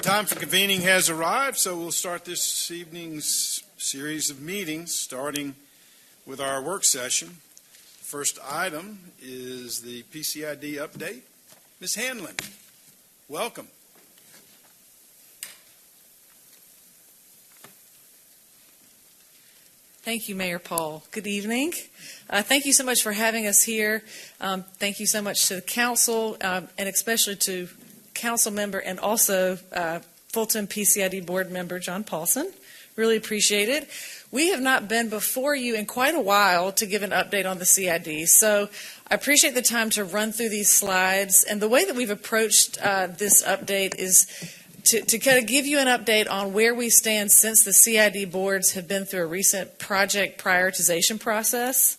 Time for convening has arrived, so we'll start this evening's series of meetings, starting with our work session. First item is the PCID update. Ms. Hanlon, welcome. Thank you, Mayor Paul. Good evening. Thank you so much for having us here. Thank you so much to the council and especially to council member and also Fulton PCID board member John Paulson. Really appreciate it. We have not been before you in quite a while to give an update on the CID, so I appreciate the time to run through these slides. And the way that we've approached this update is to kind of give you an update on where we stand since the CID boards have been through a recent project prioritization process.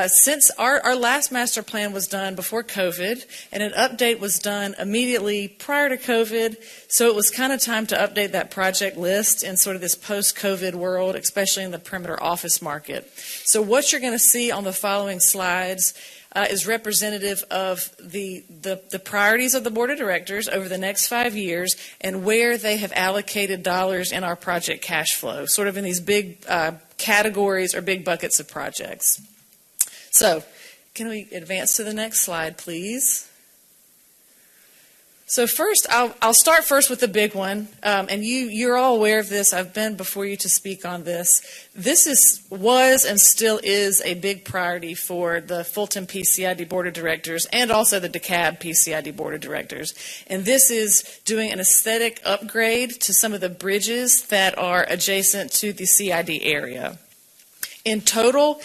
Since our last master plan was done before COVID, and an update was done immediately prior to COVID, so it was kind of time to update that project list in sort of this post-COVID world, especially in the perimeter office market. So what you're going to see on the following slides is representative of the priorities of the Board of Directors over the next 5 years and where they have allocated dollars in our project cash flow, sort of in these big categories or big buckets of projects. So, can we advance to the next slide, please? So first, I'll start first with the big one, and you're all aware of this. I've been before you to speak on this. This was and still is a big priority for the Fulton PCID Board of Directors and also the DeKalb PCID Board of Directors. And this is doing an aesthetic upgrade to some of the bridges that are adjacent to the CID area. In total,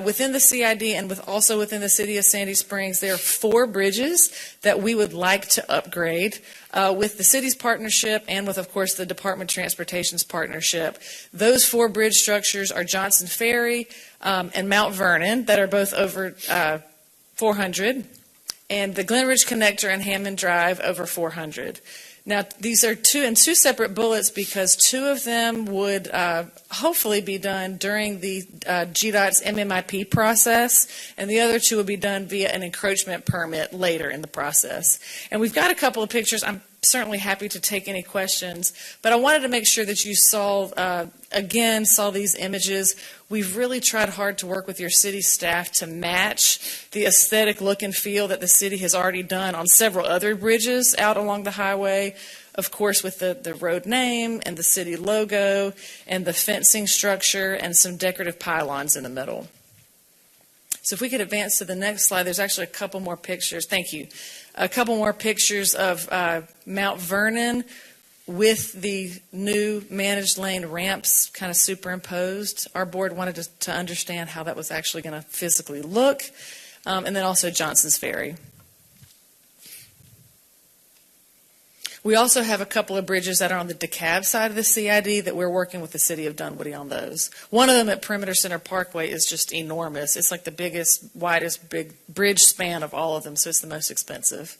within the CID and also within the city of Sandy Springs, there are 4 bridges that we would like to upgrade with the city's partnership and with, of course, the Department of Transportation's partnership. Those 4 bridge structures are Johnson Ferry and Mount Vernon that are both over 400, and the Glen Ridge Connector and Hammond Drive over 400. Now, these are two separate bullets because 2 of them would hopefully be done during the GDOT's MMIP process, and the other 2 would be done via an encroachment permit later in the process. And we've got a couple of pictures. I'm certainly happy to take any questions, but I wanted to make sure that you saw these images. We've really tried hard to work with your city staff to match the aesthetic look and feel that the city has already done on several other bridges out along the highway, of course with the road name and the city logo and the fencing structure and some decorative pylons in the middle. So if we could advance to the next slide, there's actually a couple more pictures. Thank you. A couple more pictures of Mount Vernon with the new managed lane ramps kind of superimposed. Our board wanted to understand how that was actually going to physically look, and then also Johnson's Ferry. We also have a couple of bridges that are on the DeKalb side of the CID that we're working with the city of Dunwoody on those. One of them at Perimeter Center Parkway is just enormous. It's like the biggest, widest big bridge span of all of them, so it's the most expensive.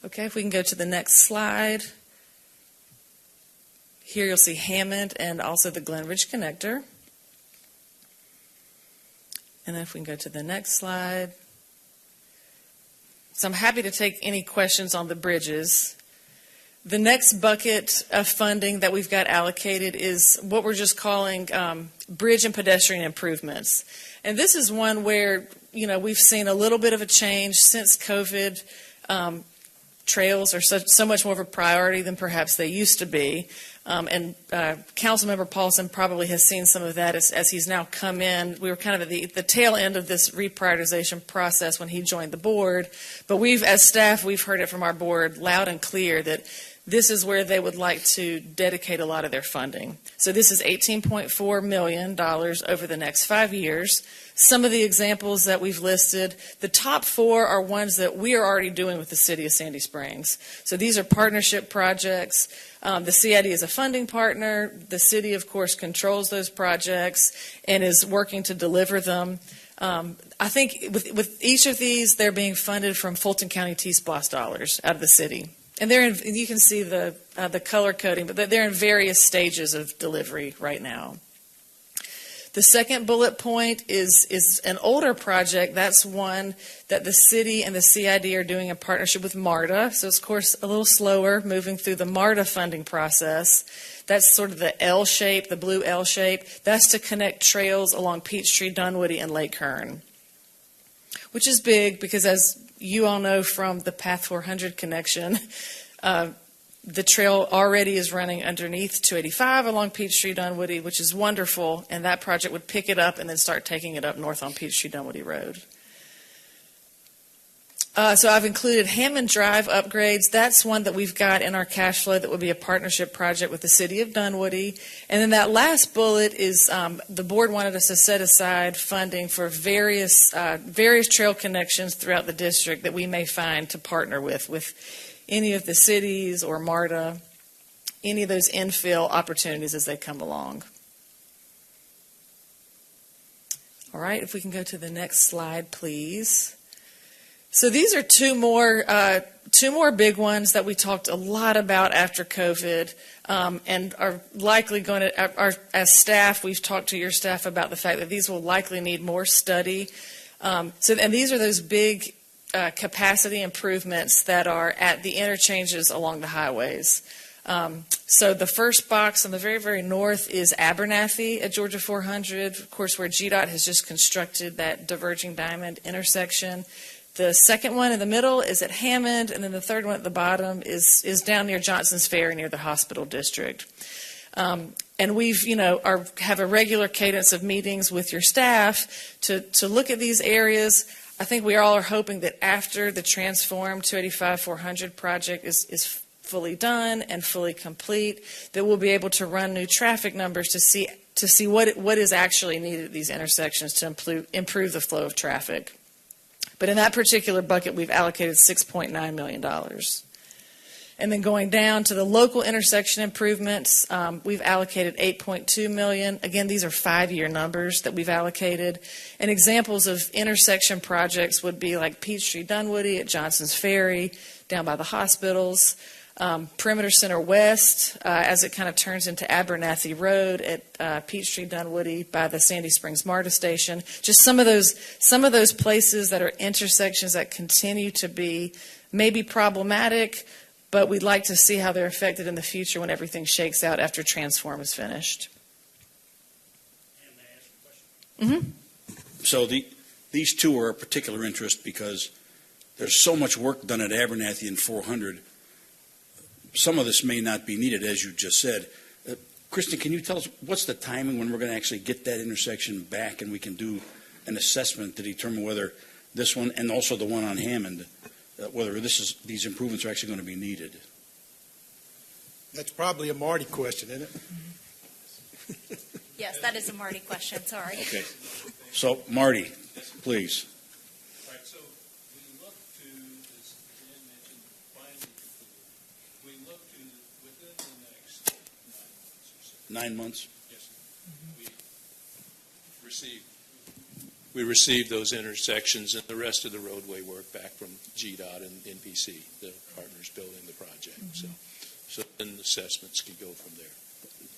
Okay, if we can go to the next slide. Here you'll see Hammond and also the Glen Ridge Connector. And then if we can go to the next slide. So I'm happy to take any questions on the bridges. The next bucket of funding that we've got allocated is what we're just calling bridge and pedestrian improvements. And this is one where, we've seen a little bit of a change since COVID. Trails are so much more of a priority than perhaps they used to be. And Councilmember Paulson probably has seen some of that as he's now come in. We were kind of at the tail end of this reprioritization process when he joined the board. But as staff, we've heard it from our board loud and clear that this is where they would like to dedicate a lot of their funding. So this is $18.4 million over the next 5 years. Some of the examples that we've listed, the top 4 are ones that we are already doing with the city of Sandy Springs. So these are partnership projects. The CID is a funding partner. The city, of course, controls those projects and is working to deliver them. I think with each of these, they're being funded from Fulton County T-SPLOST dollars out of the city. And you can see the color coding, but they're in various stages of delivery right now. The second bullet point is an older project. That's one that the city and the CID are doing in partnership with MARTA. So it's, of course, a little slower moving through the MARTA funding process. That's sort of the L shape, the blue L shape. That's to connect trails along Peachtree, Dunwoody, and Lake Hearn, which is big because, as you all know from the Path 400 connection, the trail already is running underneath 285 along Peachtree, Dunwoody, which is wonderful, and that project would pick it up and then start taking it up north on Peachtree, Dunwoody Road. So I've included Hammond Drive upgrades. That's one that we've got in our cash flow that would be a partnership project with the city of Dunwoody. And then that last bullet is the board wanted us to set aside funding for various trail connections throughout the district that we may find to partner with any of the cities or MARTA, any of those infill opportunities as they come along. All right, if we can go to the next slide, please. So these are two more big ones that we talked a lot about after COVID, and are likely going to, as staff, we've talked to your staff about the fact that these will likely need more study. And these are those big capacity improvements that are at the interchanges along the highways. So the first box on the very, very north is Abernathy at Georgia 400, of course, where GDOT has just constructed that diverging diamond intersection. The second one in the middle is at Hammond, and then the third one at the bottom is down near Johnson's Ferry near the hospital district. And we've, have a regular cadence of meetings with your staff to look at these areas. I think we all are hoping that after the Transform 285-400 project is fully done and fully complete, that we'll be able to run new traffic numbers to see what is actually needed at these intersections to improve the flow of traffic. But in that particular bucket, we've allocated $6.9 million. And then going down to the local intersection improvements, we've allocated $8.2 million. Again, these are 5-year numbers that we've allocated. And examples of intersection projects would be like Peachtree Dunwoody at Johnson's Ferry, down by the hospitals, Perimeter Center West, as it kind of turns into Abernathy Road at Peachtree Dunwoody by the Sandy Springs MARTA station. Just some of those places that are intersections that continue to be maybe problematic, but we'd like to see how they're affected in the future when everything shakes out after Transform is finished. Mm-hmm. So these two are of particular interest because there's so much work done at Abernathy and 400. Some of this may not be needed, as you just said. Kristen, can you tell us what's the timing when we're going to actually get that intersection back and we can do an assessment to determine whether this one and also the one on Hammond, whether these improvements are actually going to be needed? That's probably a Marty question, isn't it? Yes, that is a Marty question. Sorry. Okay. So, Marty, please. Right. So we look to, as Dan mentioned, finally conclude. We look to within the next 9 months or so. 9 months? Yes. We received those intersections and the rest of the roadway work back from GDOT and NPC, the partners building the project. Mm-hmm. So then assessments can go from there.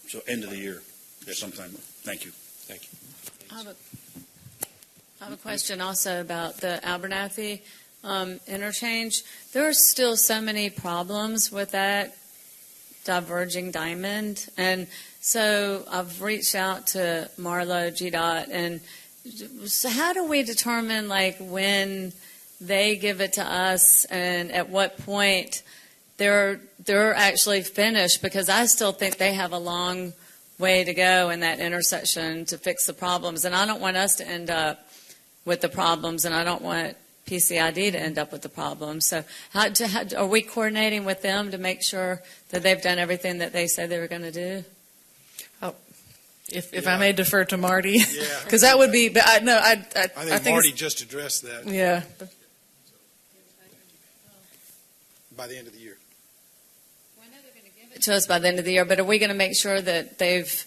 So end of the year sometime. Thank you. Thank you. I have a question also about the Abernathy interchange. There are still so many problems with that diverging diamond, and so I've reached out to Marlo, GDOT, and so how do we determine when they give it to us and at what point they're actually finished? Because I still think they have a long way to go in that intersection to fix the problems, and I don't want us to end up with the problems, and I don't want PCID to end up with the problems. So how are we coordinating with them to make sure that they've done everything that they said they were going to do? If I may defer to Marty, Yeah. because that would be. But I think Marty just addressed that Yeah. by the end of the year. Well, I know they're going to give it to us by the end of the year, but are we going to make sure that they've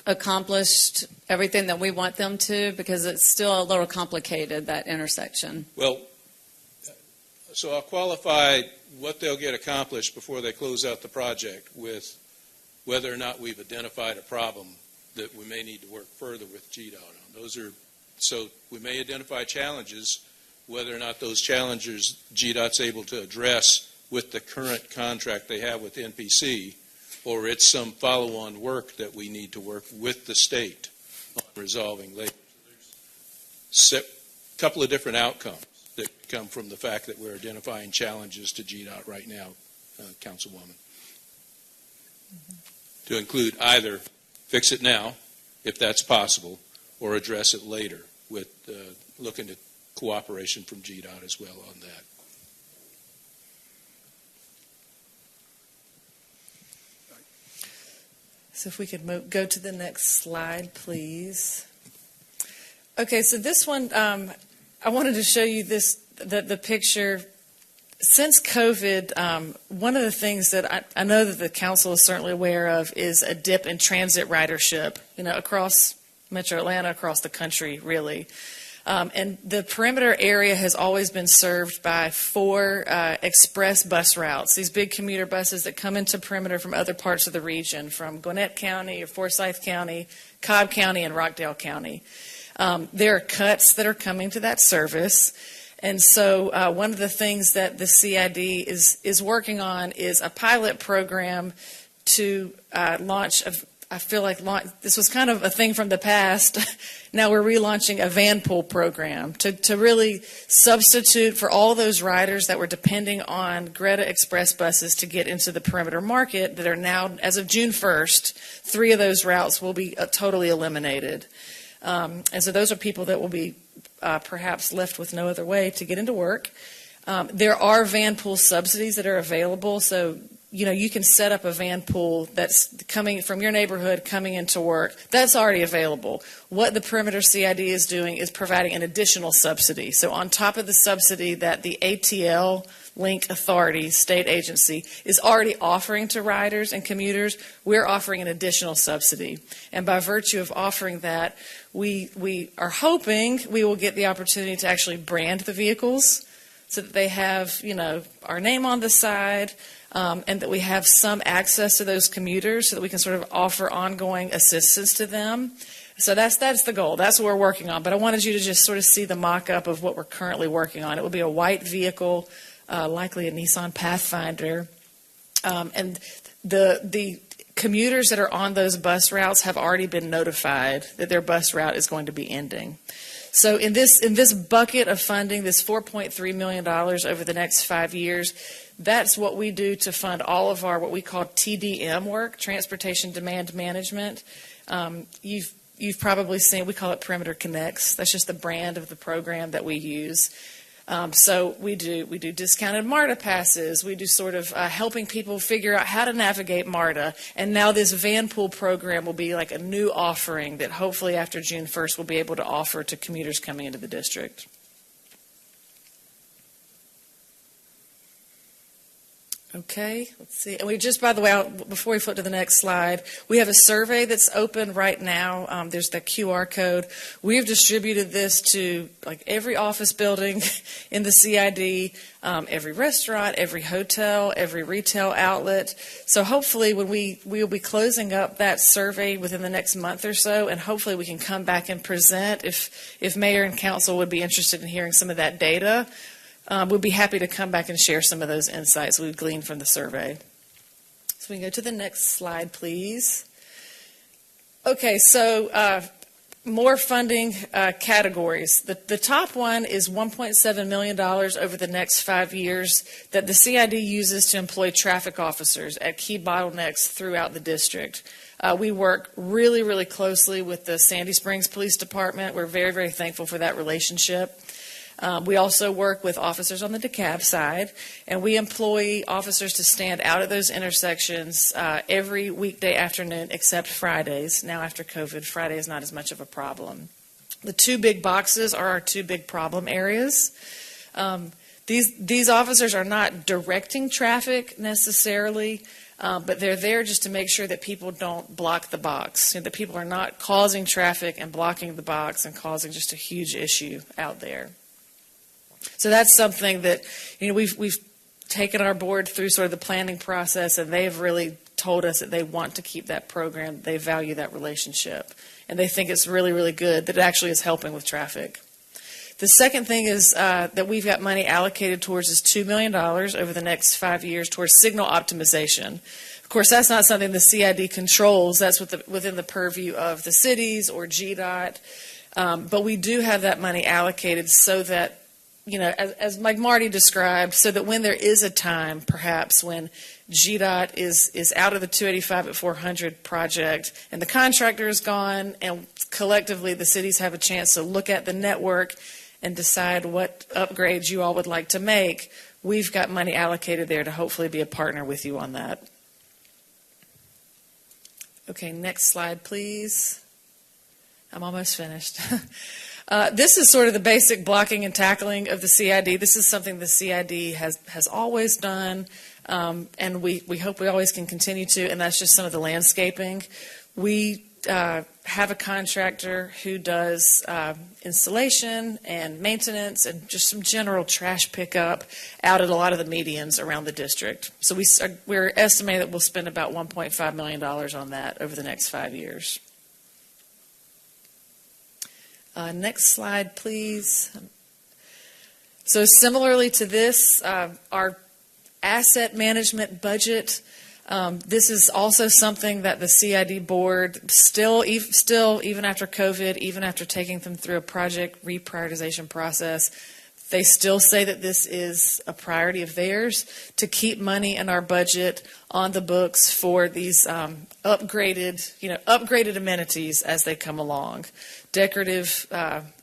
accomplished everything that we want them to? Because it's still a little complicated, that intersection. Well, so I'll qualify what they'll get accomplished before they close out the project with whether or not we've identified a problem that we may need to work further with GDOT on. So we may identify challenges, whether or not those challenges GDOT's able to address with the current contract they have with NPC, or it's some follow-on work that we need to work with the state on resolving later. So there's a couple of different outcomes that come from the fact that we're identifying challenges to GDOT right now, Councilwoman. To include either fix it now, if that's possible, or address it later with looking at cooperation from GDOT as well on that. So if we could go to the next slide, please. Okay, so this one, I wanted to show you the picture. Since COVID, one of the things that I know that the council is certainly aware of is a dip in transit ridership, across Metro Atlanta, across the country, really. And the perimeter area has always been served by 4 express bus routes, these big commuter buses that come into perimeter from other parts of the region, from Gwinnett County or Forsyth County, Cobb County, and Rockdale County. There are cuts that are coming to that service. And so one of the things that the CID is working on is a pilot program to launch I feel like this was kind of a thing from the past. Now we're relaunching a van pool program to really substitute for all those riders that were depending on Greta Express buses to get into the perimeter market that are now, as of June 1st, 3 of those routes will be totally eliminated. And so those are people that will be perhaps left with no other way to get into work. There are van pool subsidies that are available, so you can set up a van pool that's coming from your neighborhood, coming into work. That's already available. What the Perimeter CID is doing is providing an additional subsidy. So on top of the subsidy that the ATL Link Authority, state agency, is already offering to riders and commuters, we're offering an additional subsidy. And by virtue of offering that, we are hoping we will get the opportunity to actually brand the vehicles so that they have, our name on the side, and that we have some access to those commuters so that we can sort of offer ongoing assistance to them. So that's the goal. That's what we're working on. But I wanted you to just sort of see the mock-up of what we're currently working on. It will be a white vehicle, likely a Nissan Pathfinder. And the commuters that are on those bus routes have already been notified that their bus route is going to be ending. So in this bucket of funding, this $4.3 million over the next 5 years, that's what we do to fund all of our what we call TDM work, Transportation Demand Management. You've probably seen, we call it Perimeter Connects. That's just the brand of the program that we use. So we do discounted MARTA passes. We do sort of helping people figure out how to navigate MARTA. And now this van pool program will be like a new offering that hopefully after June 1st we'll be able to offer to commuters coming into the district. Okay, let's see. And we just, by the way, before we flip to the next slide, we have a survey that's open right now. There's the QR code. We've distributed this to like every office building in the CID, every restaurant, every hotel, every retail outlet. So hopefully when we will be closing up that survey within the next month or so, and hopefully we can come back and present if mayor and council would be interested in hearing some of that data. We'd be happy to come back and share some of those insights we've gleaned from the survey. So we can go to the next slide, please. Okay, so more funding categories. The top one is $1.7 million over the next 5 years that the CID uses to employ traffic officers at key bottlenecks throughout the district. We work really, really closely with the Sandy Springs Police Department. We're very, very thankful for that relationship. We also work with officers on the DeKalb side, and we employ officers to stand out at those intersections every weekday afternoon except Fridays. Now after COVID, Friday is not as much of a problem. The 2 big boxes are our 2 big problem areas. These officers are not directing traffic necessarily, but they're there just to make sure that people don't block the box, that people are not causing traffic and blocking the box and causing just a huge issue out there. So that's something that we've taken our board through sort of the planning process, and they've really told us that they want to keep that program. They value that relationship. And they think it's really, really good that it actually is helping with traffic. The second thing is that we've got money allocated towards is $2 million over the next 5 years towards signal optimization. Of course, that's not something the CID controls. That's within the purview of the cities or GDOT. But we do have that money allocated so that, as Mike Marty described, so that when there is a time, perhaps, when GDOT is out of the 285 at 400 project and the contractor is gone, and collectively the cities have a chance to look at the network and decide what upgrades you all would like to make, we've got money allocated there to hopefully be a partner with you on that. Okay, next slide, please. I'm almost finished. This is sort of the basic blocking and tackling of the CID. This is something the CID has always done, and we hope we always can continue to, and that's just some of the landscaping. We have a contractor who does installation and maintenance and just some general trash pickup out at a lot of the medians around the district. So we're estimating that we'll spend about $1.5 million on that over the next 5 years. Next slide, please. So similarly to this, our asset management budget, this is also something that the CID board still, even after COVID, even after taking them through a project reprioritization process, they still say that this is a priority of theirs to keep money in our budget on the books for these upgraded amenities as they come along. Decorative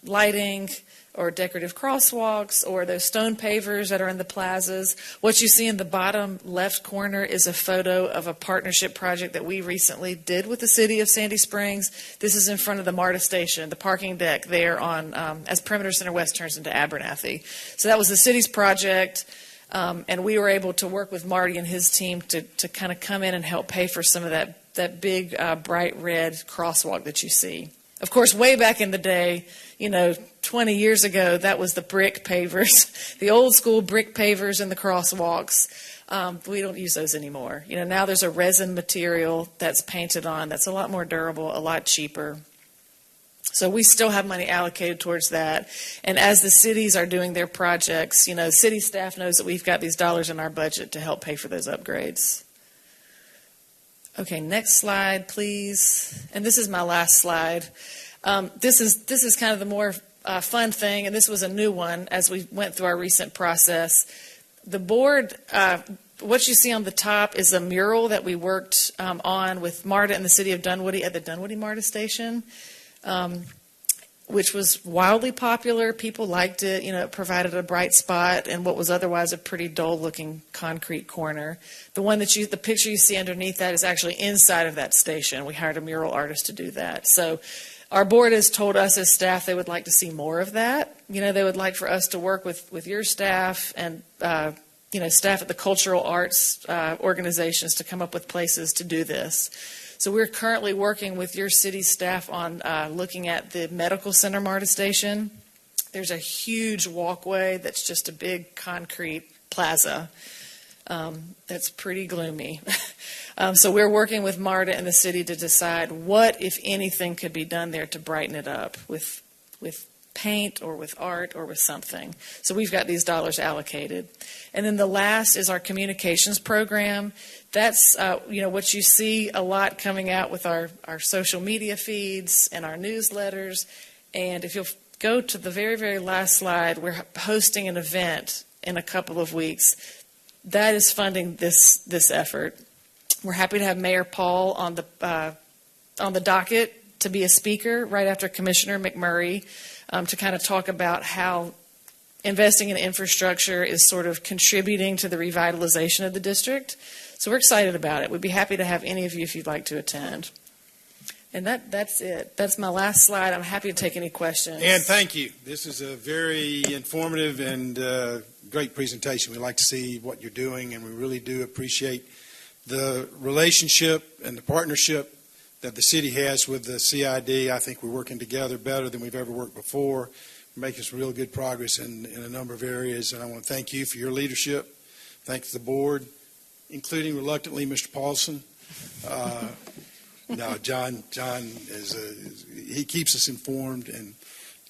lighting, or decorative crosswalks, or those stone pavers that are in the plazas. What you see in the bottom left corner is a photo of a partnership project that we recently did with the city of Sandy Springs. This is in front of the MARTA station, the parking deck there on as Perimeter Center West turns into Abernathy. So that was the city's project, and we were able to work with Marty and his team to kind of come in and help pay for some of that big bright red crosswalk that you see. Of course, way back in the day, 20 years ago, that was the brick pavers, the old school brick pavers and the crosswalks. We don't use those anymore. Now there's a resin material that's painted on that's a lot more durable, a lot cheaper. So we still have money allocated towards that. And as the cities are doing their projects, city staff knows that we've got these dollars in our budget to help pay for those upgrades. Okay, next slide, please. And this is my last slide. This is kind of the more fun thing, and this was a new one as we went through our recent process. The board, what you see on the top is a mural that we worked on with MARTA and the city of Dunwoody at the Dunwoody MARTA station, which was wildly popular. People liked it. It provided a bright spot in what was otherwise a pretty dull-looking concrete corner. The picture you see underneath that is actually inside of that station. We hired a mural artist to do that. So our board has told us as staff they would like to see more of that. They would like for us to work with your staff and staff at the cultural arts organizations to come up with places to do this. So we're currently working with your city staff on looking at the medical center MARTA station. There's a huge walkway that's just a big concrete plaza that's pretty gloomy. So we're working with MARTA and the city to decide what, if anything, could be done there to brighten it up with paint or with art or with something. So we've got these dollars allocated. And then the last is our communications program. That's what you see a lot coming out with our social media feeds and our newsletters. And if you'll go to the very, very last slide, we're hosting an event in a couple of weeks. That is funding this effort. We're happy to have Mayor Paul on the docket to be a speaker right after Commissioner McMurray to kind of talk about how investing in infrastructure is sort of contributing to the revitalization of the district. So we're excited about it. We'd be happy to have any of you if you'd like to attend. And that's it. That's my last slide. I'm happy to take any questions. And thank you. This is a very informative and great presentation. We like to see what you're doing, and we really do appreciate the relationship and the partnership that the city has with the CID. I think we're working together better than we've ever worked before. We're making some real good progress in a number of areas, and I want to thank you for your leadership. Thanks to the board, including reluctantly Mr. Paulson. No, John he keeps us informed and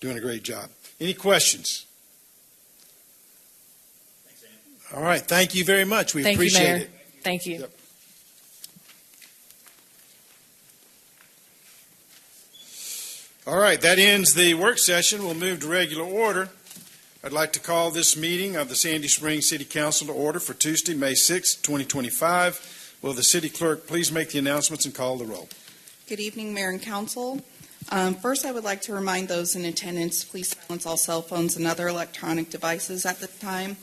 doing a great job. Any questions? All right, thank you very much. We Thank you, appreciate Mayor. it. Thank you. Yep. All right, that ends the work session. We'll move to regular order. I'd like to call this meeting of the Sandy Springs City Council to order for Tuesday, May 6, 2025. Will the city clerk please make the announcements and call the roll? Good evening, Mayor and Council. First, I would like to remind those in attendance, please silence all cell phones and other electronic devices at the time.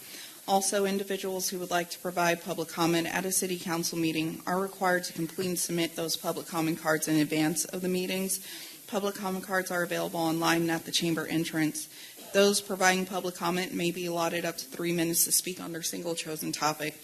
Also, individuals who would like to provide public comment at a city council meeting are required to complete and submit those public comment cards in advance of the meetings. Public comment cards are available online and at the chamber entrance. Those providing public comment may be allotted up to 3 minutes to speak on their single chosen topic.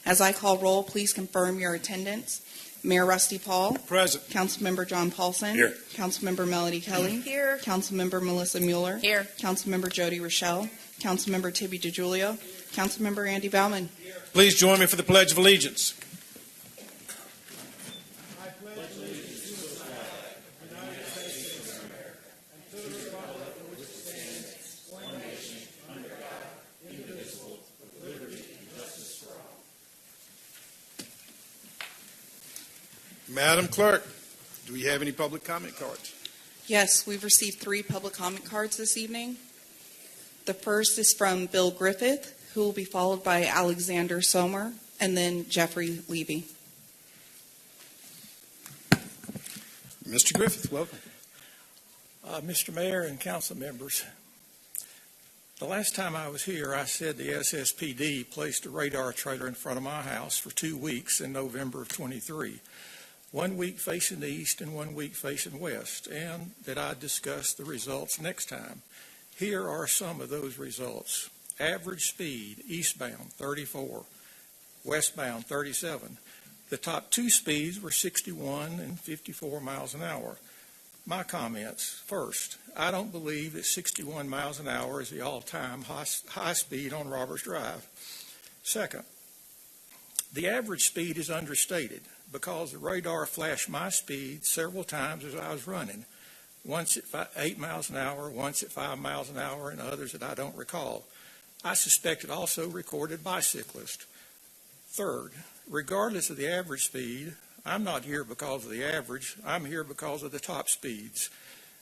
As I call roll, please confirm your attendance. Mayor Rusty Paul. Present. Councilmember John Paulson. Here. Councilmember Melody Kelly. Here. Councilmember Melissa Mueller. Here. Councilmember Jody Rochelle. Councilmember Tibby DeJulio. Councilmember Andy Bauman. Please join me for the Pledge of Allegiance. Madam Clerk, do we have any public comment cards? Yes, we've received 3 public comment cards this evening. The first is from Bill Griffith, who will be followed by Alexander Somer, and then Jeffrey Levy. Mr. Griffith, welcome. Mr. Mayor and council members, the last time I was here, I said the SSPD placed a radar trailer in front of my house for 2 weeks in November of 23, 1 week facing east and 1 week facing west, and that I'd discuss the results next time. Here are some of those results. Average speed, eastbound, 34, westbound, 37. The top 2 speeds were 61 and 54 miles an hour. My comments, first, I don't believe that 61 miles an hour is the all-time high speed on Roberts Drive. Second, the average speed is understated because the radar flashed my speed several times as I was running, once at 8 miles an hour, once at 5 miles an hour, and others that I don't recall. I suspect it also recorded bicyclists. Third, regardless of the average speed, I'm not here because of the average. I'm here because of the top speeds.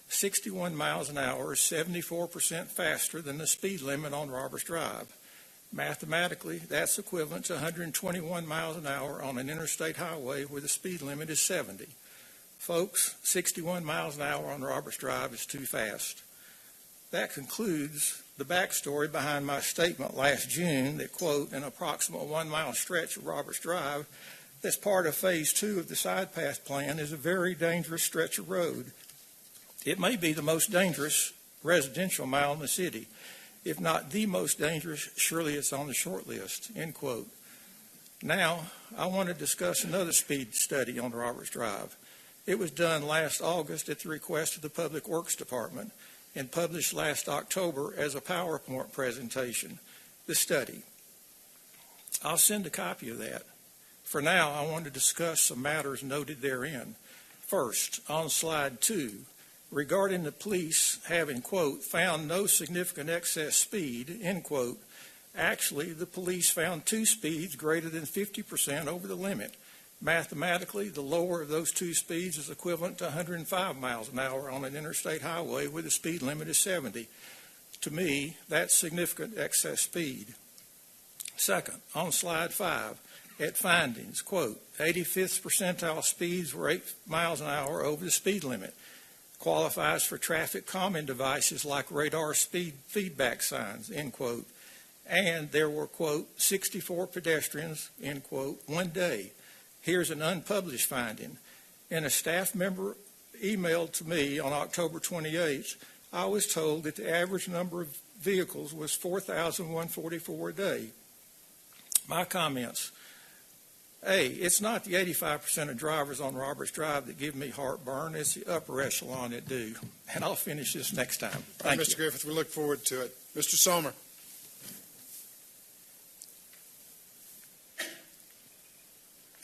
61 miles an hour is 74% faster than the speed limit on Roberts Drive. Mathematically, that's equivalent to 121 miles an hour on an interstate highway where the speed limit is 70. Folks, 61 miles an hour on Roberts Drive is too fast. That concludes the backstory behind my statement last June that, quote, an approximate 1 mile stretch of Roberts Drive that's part of Phase 2 of the side path plan is a very dangerous stretch of road. It may be the most dangerous residential mile in the city. If not the most dangerous, surely it's on the short list, end quote. Now, I want to discuss another speed study on Roberts Drive. It was done last August at the request of the Public Works Department and published last October as a PowerPoint presentation, the study. I'll send a copy of that. For now, I want to discuss some matters noted therein. First, on slide 2, regarding the police having, quote, found no significant excess speed, end quote, actually, the police found 2 speeds greater than 50% over the limit. Mathematically, the lower of those 2 speeds is equivalent to 105 miles an hour on an interstate highway where the speed limit is 70. To me, that's significant excess speed. Second, on slide 5, at findings, quote, 85th percentile speeds were 8 miles an hour over the speed limit. Qualifies for traffic calming devices like radar speed feedback signs, end quote. And there were, quote, 64 pedestrians, end quote, one day. Here's an unpublished finding. In a staff member emailed to me on October 28th, I was told that the average number of vehicles was 4,144 a day. My comments. A, it's not the 85% of drivers on Roberts Drive that give me heartburn. It's the upper echelon that do. And I'll finish this next time. Thank you. Mr. Griffith, we look forward to it. Mr. Somer.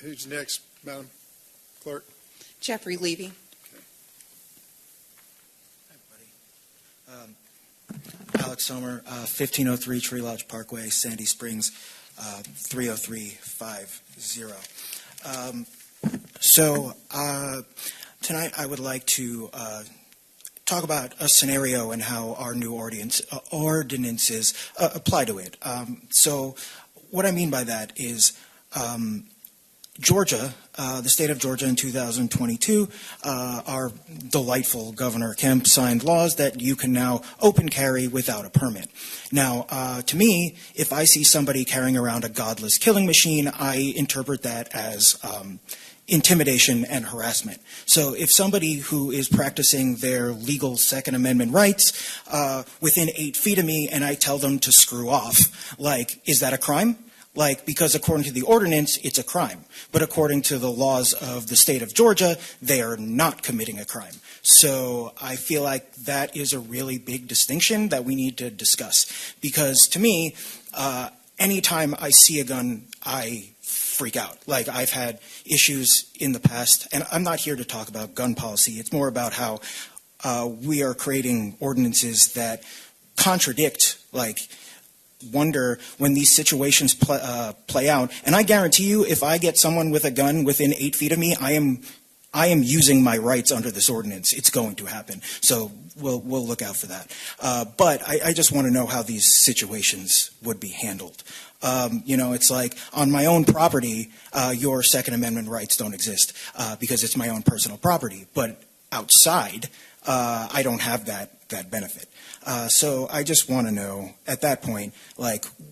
Who's next, Madam Clerk? Jeffrey Levy. Alex Sommer, 1503 Tree Lodge Parkway, Sandy Springs, 30350. Tonight I would like to talk about a scenario and how our new ordinances apply to it. So what I mean by that is Georgia, the state of Georgia in 2022, our delightful Governor Kemp signed laws that you can now open carry without a permit. Now, to me, if I see somebody carrying around a godless killing machine, I interpret that as intimidation and harassment. So if somebody who is practicing their legal Second Amendment rights within 8 feet of me and I tell them to screw off, is that a crime? Because according to the ordinance, it's a crime. But according to the laws of the state of Georgia, they are not committing a crime. So I feel like that is a really big distinction that we need to discuss. Because to me, anytime I see a gun, I freak out. I've had issues in the past, and I'm not here to talk about gun policy. It's more about how we are creating ordinances that contradict, wonder when these situations play out. And I guarantee you, if I get someone with a gun within 8 feet of me, I am using my rights under this ordinance. It's going to happen. So we'll look out for that. But I just want to know how these situations would be handled. It's like on my own property, your Second Amendment rights don't exist because it's my own personal property. But outside, I don't have that benefit. So I just want to know at that point,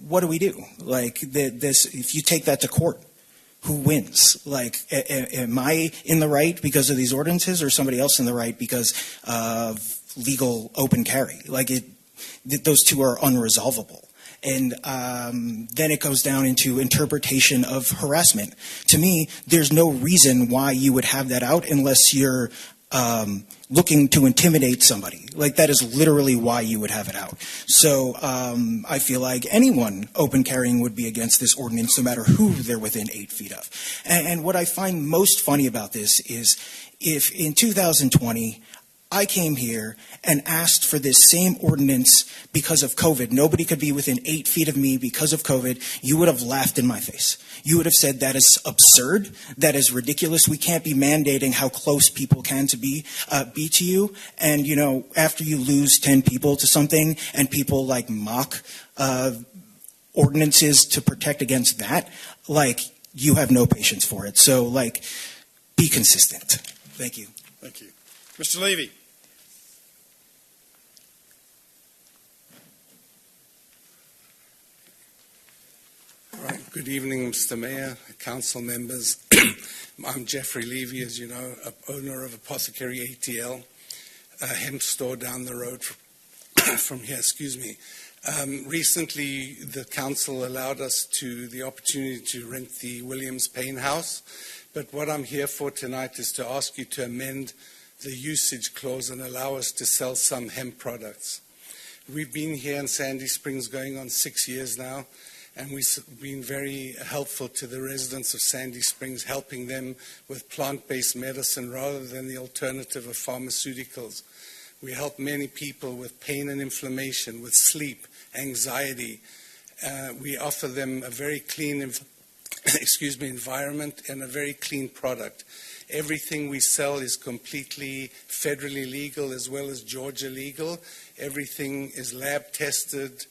what do we do? If you take that to court, who wins? Am I in the right because of these ordinances, or somebody else in the right because of legal open carry? Those two are unresolvable. And then it goes down into interpretation of harassment. To me, there's no reason why you would have that out unless you're looking to intimidate somebody. That is literally why you would have it out. So I feel like anyone open carrying would be against this ordinance, no matter who they're within 8 feet of. And what I find most funny about this is if in 2020 I came here and asked for this same ordinance because of COVID, nobody could be within 8 feet of me because of COVID, you would have laughed in my face. You would have said that is absurd, that is ridiculous. We can't be mandating how close people can be to you. And, after you lose 10 people to something and people mock ordinances to protect against that, you have no patience for it. So, be consistent. Thank you. Thank you. Mr. Levy. All right. Good evening, Mr. Mayor, council members. I'm Jeffrey Levy, as you know, owner of Apothecary ATL, a hemp store down the road from here. Recently, the council allowed us the opportunity to rent the Williams Payne House. But what I'm here for tonight is to ask you to amend the usage clause and allow us to sell some hemp products. We've been here in Sandy Springs going on 6 years now, and we've been very helpful to the residents of Sandy Springs, helping them with plant-based medicine rather than the alternative of pharmaceuticals. We help many people with pain and inflammation, with sleep, anxiety. We offer them a very clean environment and a very clean product. Everything we sell is completely federally legal as well as Georgia legal. Everything is lab tested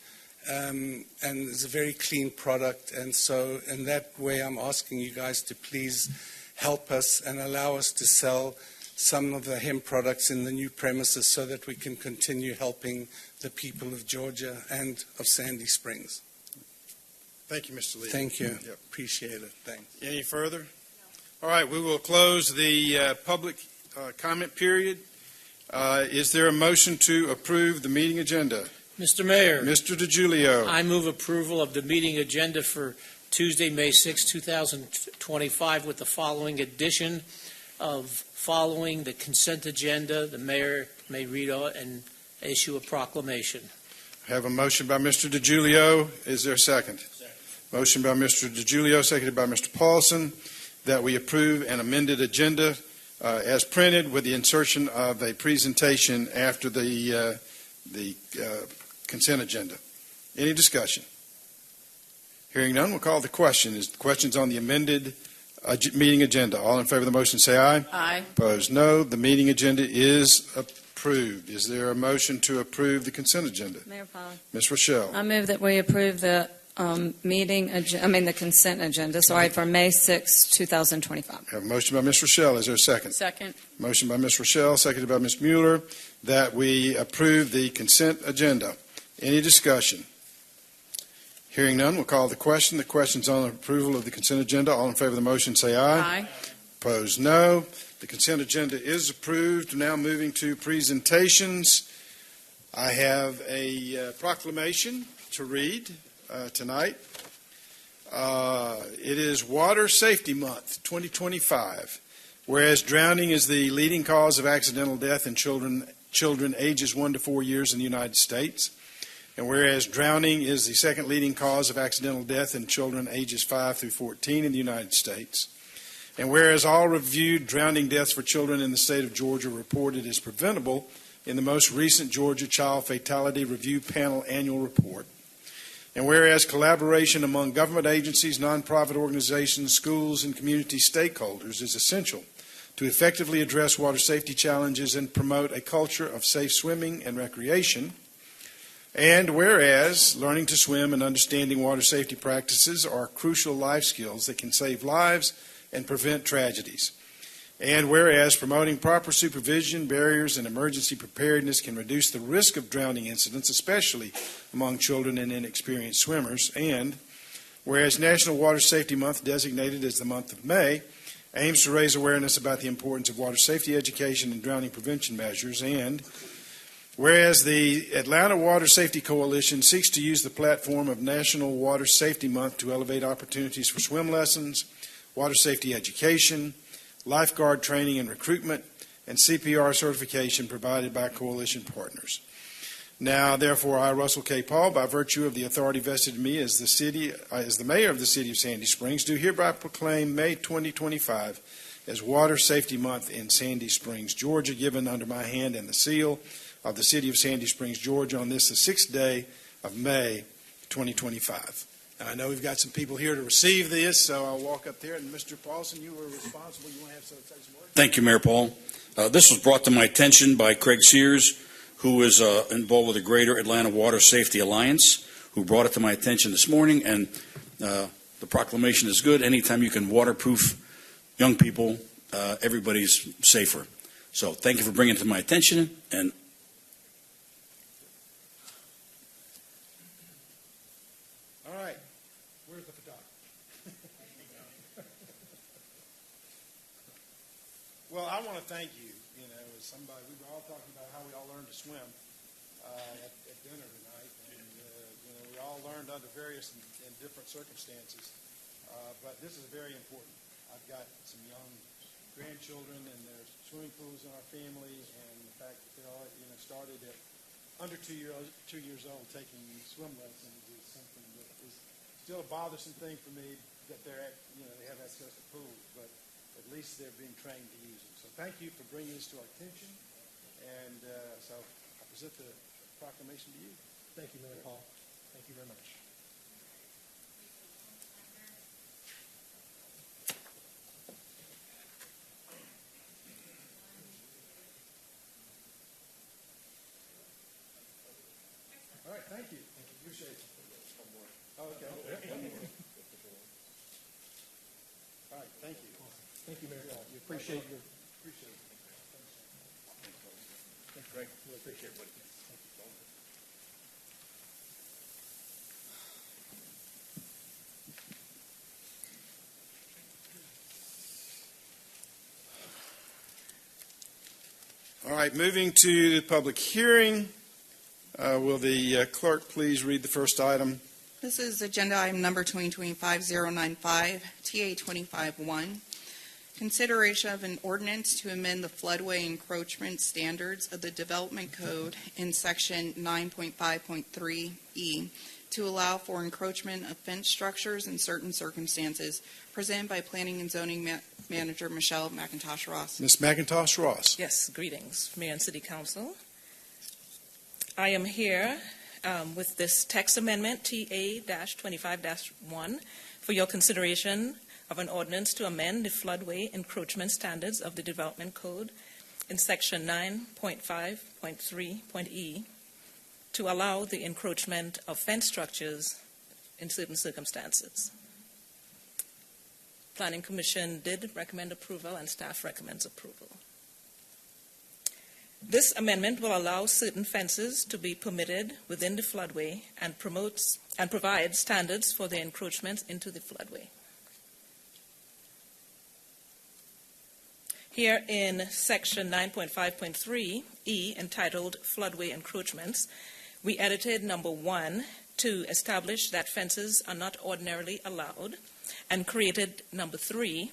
and it's a very clean product. And so in that way, I'm asking you guys to please help us and allow us to sell some of the hemp products in the new premises so that we can continue helping the people of Georgia and of Sandy Springs. Thank you, Mr. Levy. Thank you. Yep. Appreciate it. Thanks. Any further? All right, we will close the public comment period. Is there a motion to approve the meeting agenda? Mr. Mayor, Mr. DiGiulio. I move approval of the meeting agenda for Tuesday, May 6, 2025, with the following addition of following the consent agenda. The mayor may read and issue a proclamation. I have a motion by Mr. DiGiulio. Is there a second? Motion by Mr. DiGiulio, seconded by Mr. Paulson, that we approve an amended agenda as printed with the insertion of a presentation after the consent agenda. Any discussion? Hearing none, we'll call the question. Is the questions on the amended meeting agenda? All in favor of the motion say aye. Aye. Opposed, no. The meeting agenda is approved. Is there a motion to approve the consent agenda? Mayor Polly. Ms. Rochelle. I move that we approve the the consent agenda, for May 6, 2025. I have a motion by Ms. Rochelle. Is there a second? Second. Motion by Ms. Rochelle, seconded by Ms. Mueller, that we approve the consent agenda. Any discussion? Hearing none, we'll call the question. The question's on approval of the consent agenda. All in favor of the motion say aye. Aye. Opposed, no. The consent agenda is approved. Now moving to presentations. I have a proclamation to read tonight. It is Water Safety Month 2025. Whereas drowning is the leading cause of accidental death in children ages 1 to 4 years in the United States. And whereas drowning is the second leading cause of accidental death in children ages 5 through 14 in the United States. And whereas all reviewed drowning deaths for children in the state of Georgia reported as preventable in the most recent Georgia Child Fatality Review Panel annual report. And whereas collaboration among government agencies, nonprofit organizations, schools, and community stakeholders is essential to effectively address water safety challenges and promote a culture of safe swimming and recreation. And whereas learning to swim and understanding water safety practices are crucial life skills that can save lives and prevent tragedies. And whereas promoting proper supervision, barriers, and emergency preparedness can reduce the risk of drowning incidents, especially among children and inexperienced swimmers. And whereas National Water Safety Month, designated as the month of May, aims to raise awareness about the importance of water safety education and drowning prevention measures. And whereas the Atlanta Water Safety Coalition seeks to use the platform of National Water Safety Month to elevate opportunities for swim lessons, water safety education, lifeguard training and recruitment, and CPR certification provided by coalition partners. Now, therefore, I, Russell K. Paul, by virtue of the authority vested in me as the mayor of the city of Sandy Springs, do hereby proclaim May 2025 as Water Safety Month in Sandy Springs, Georgia, given under my hand and the seal of the city of Sandy Springs, Georgia, on this, the 6th day of May 2025. Now, I know we've got some people here to receive this, so I'll walk up there. And Mr. Paulson, you were responsible. You want to have some words? Thank you, Mayor Paul. This was brought to my attention by Craig Sears, who is involved with the Greater Atlanta Water Safety Alliance, who brought it to my attention this morning. And the proclamation is good. Anytime you can waterproof young people, everybody's safer. So thank you for bringing it to my attention. And well, I want to thank you. You know, as somebody, we were all talking about how we all learned to swim at dinner tonight, and we all learned under various and different circumstances. But this is very important. I've got some young grandchildren, and there's swimming pools in our family, and the fact that they're all started at under 2 years old taking swim lessons is something that is still a bothersome thing for me that they have access to pools, but at least they're being trained to use them. So thank you for bringing this to our attention. And so I present the proclamation to you. Thank you, Mayor Paul. Thank you very much. All right, thank you. Thank you. Appreciate it. Oh, okay. All right, thank you. Thank you, Mayor Paul. We appreciate your. Appreciate it. Thank you, Greg. Really appreciate it. All right, moving to the public hearing. Will the clerk please read the first item? This is agenda item number 2025-095, TA-25-1. Consideration of an ordinance to amend the floodway encroachment standards of the Development Code in Section 9.5.3E to allow for encroachment of fence structures in certain circumstances, presented by Planning and Zoning Manager Michelle McIntosh Ross. Ms. McIntosh Ross. Yes, greetings, Mayor and City Council. I am here with this text amendment, TA-25-1, for your consideration of an ordinance to amend the floodway encroachment standards of the Development Code in Section 9.5.3.e to allow the encroachment of fence structures in certain circumstances. Planning Commission did recommend approval, and staff recommends approval. This amendment will allow certain fences to be permitted within the floodway and promotes and provides standards for the encroachments into the floodway. Here in Section 9.5.3E, entitled Floodway Encroachments, we edited number 1 to establish that fences are not ordinarily allowed, and created number 3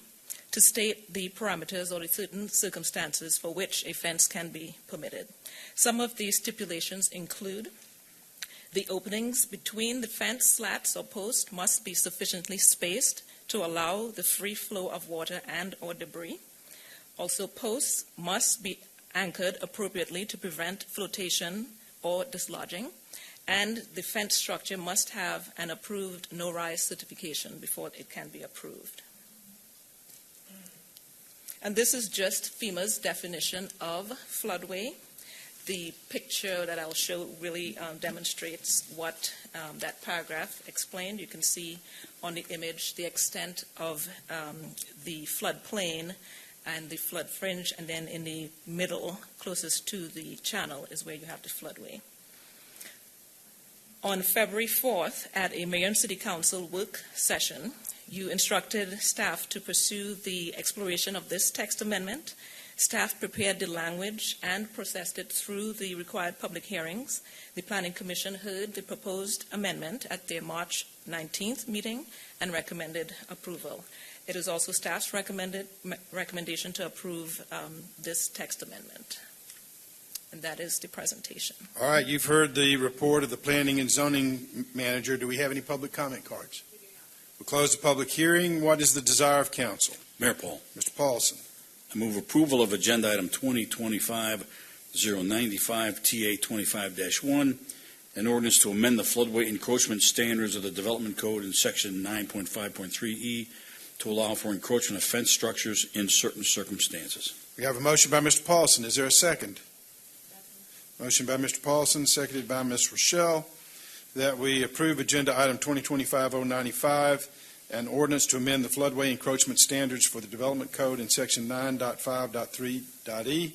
to state the parameters or the certain circumstances for which a fence can be permitted. Some of these stipulations include the openings between the fence slats or posts must be sufficiently spaced to allow the free flow of water and or debris. Also, posts must be anchored appropriately to prevent flotation or dislodging, and the fence structure must have an approved no-rise certification before it can be approved. And this is just FEMA's definition of floodway. The picture that I'll show really demonstrates what that paragraph explained. You can see on the image the extent of the floodplain and the flood fringe, and then in the middle, closest to the channel, is where you have the floodway. On February 4th, at a Mayor and City Council work session, you instructed staff to pursue the exploration of this text amendment. Staff prepared the language and processed it through the required public hearings. The Planning Commission heard the proposed amendment at their March 19th meeting and recommended approval. It is also staff's recommendation to approve this text amendment. And that is the presentation. All right, you've heard the report of the Planning and Zoning Manager. Do we have any public comment cards? We'll close the public hearing. What is the desire of council? Mayor Paul, Mr. Paulson. I move approval of agenda item 2025-095, TA 25-1, an ordinance to amend the floodway encroachment standards of the Development Code in Section 9.5.3E to allow for encroachment of fence structures in certain circumstances. We have a motion by Mr. Paulson. Is there a second? Motion by Mr. Paulson, seconded by Ms. Rochelle, that we approve agenda item 2025-095, an ordinance to amend the floodway encroachment standards for the Development Code in Section 9.5.3.e,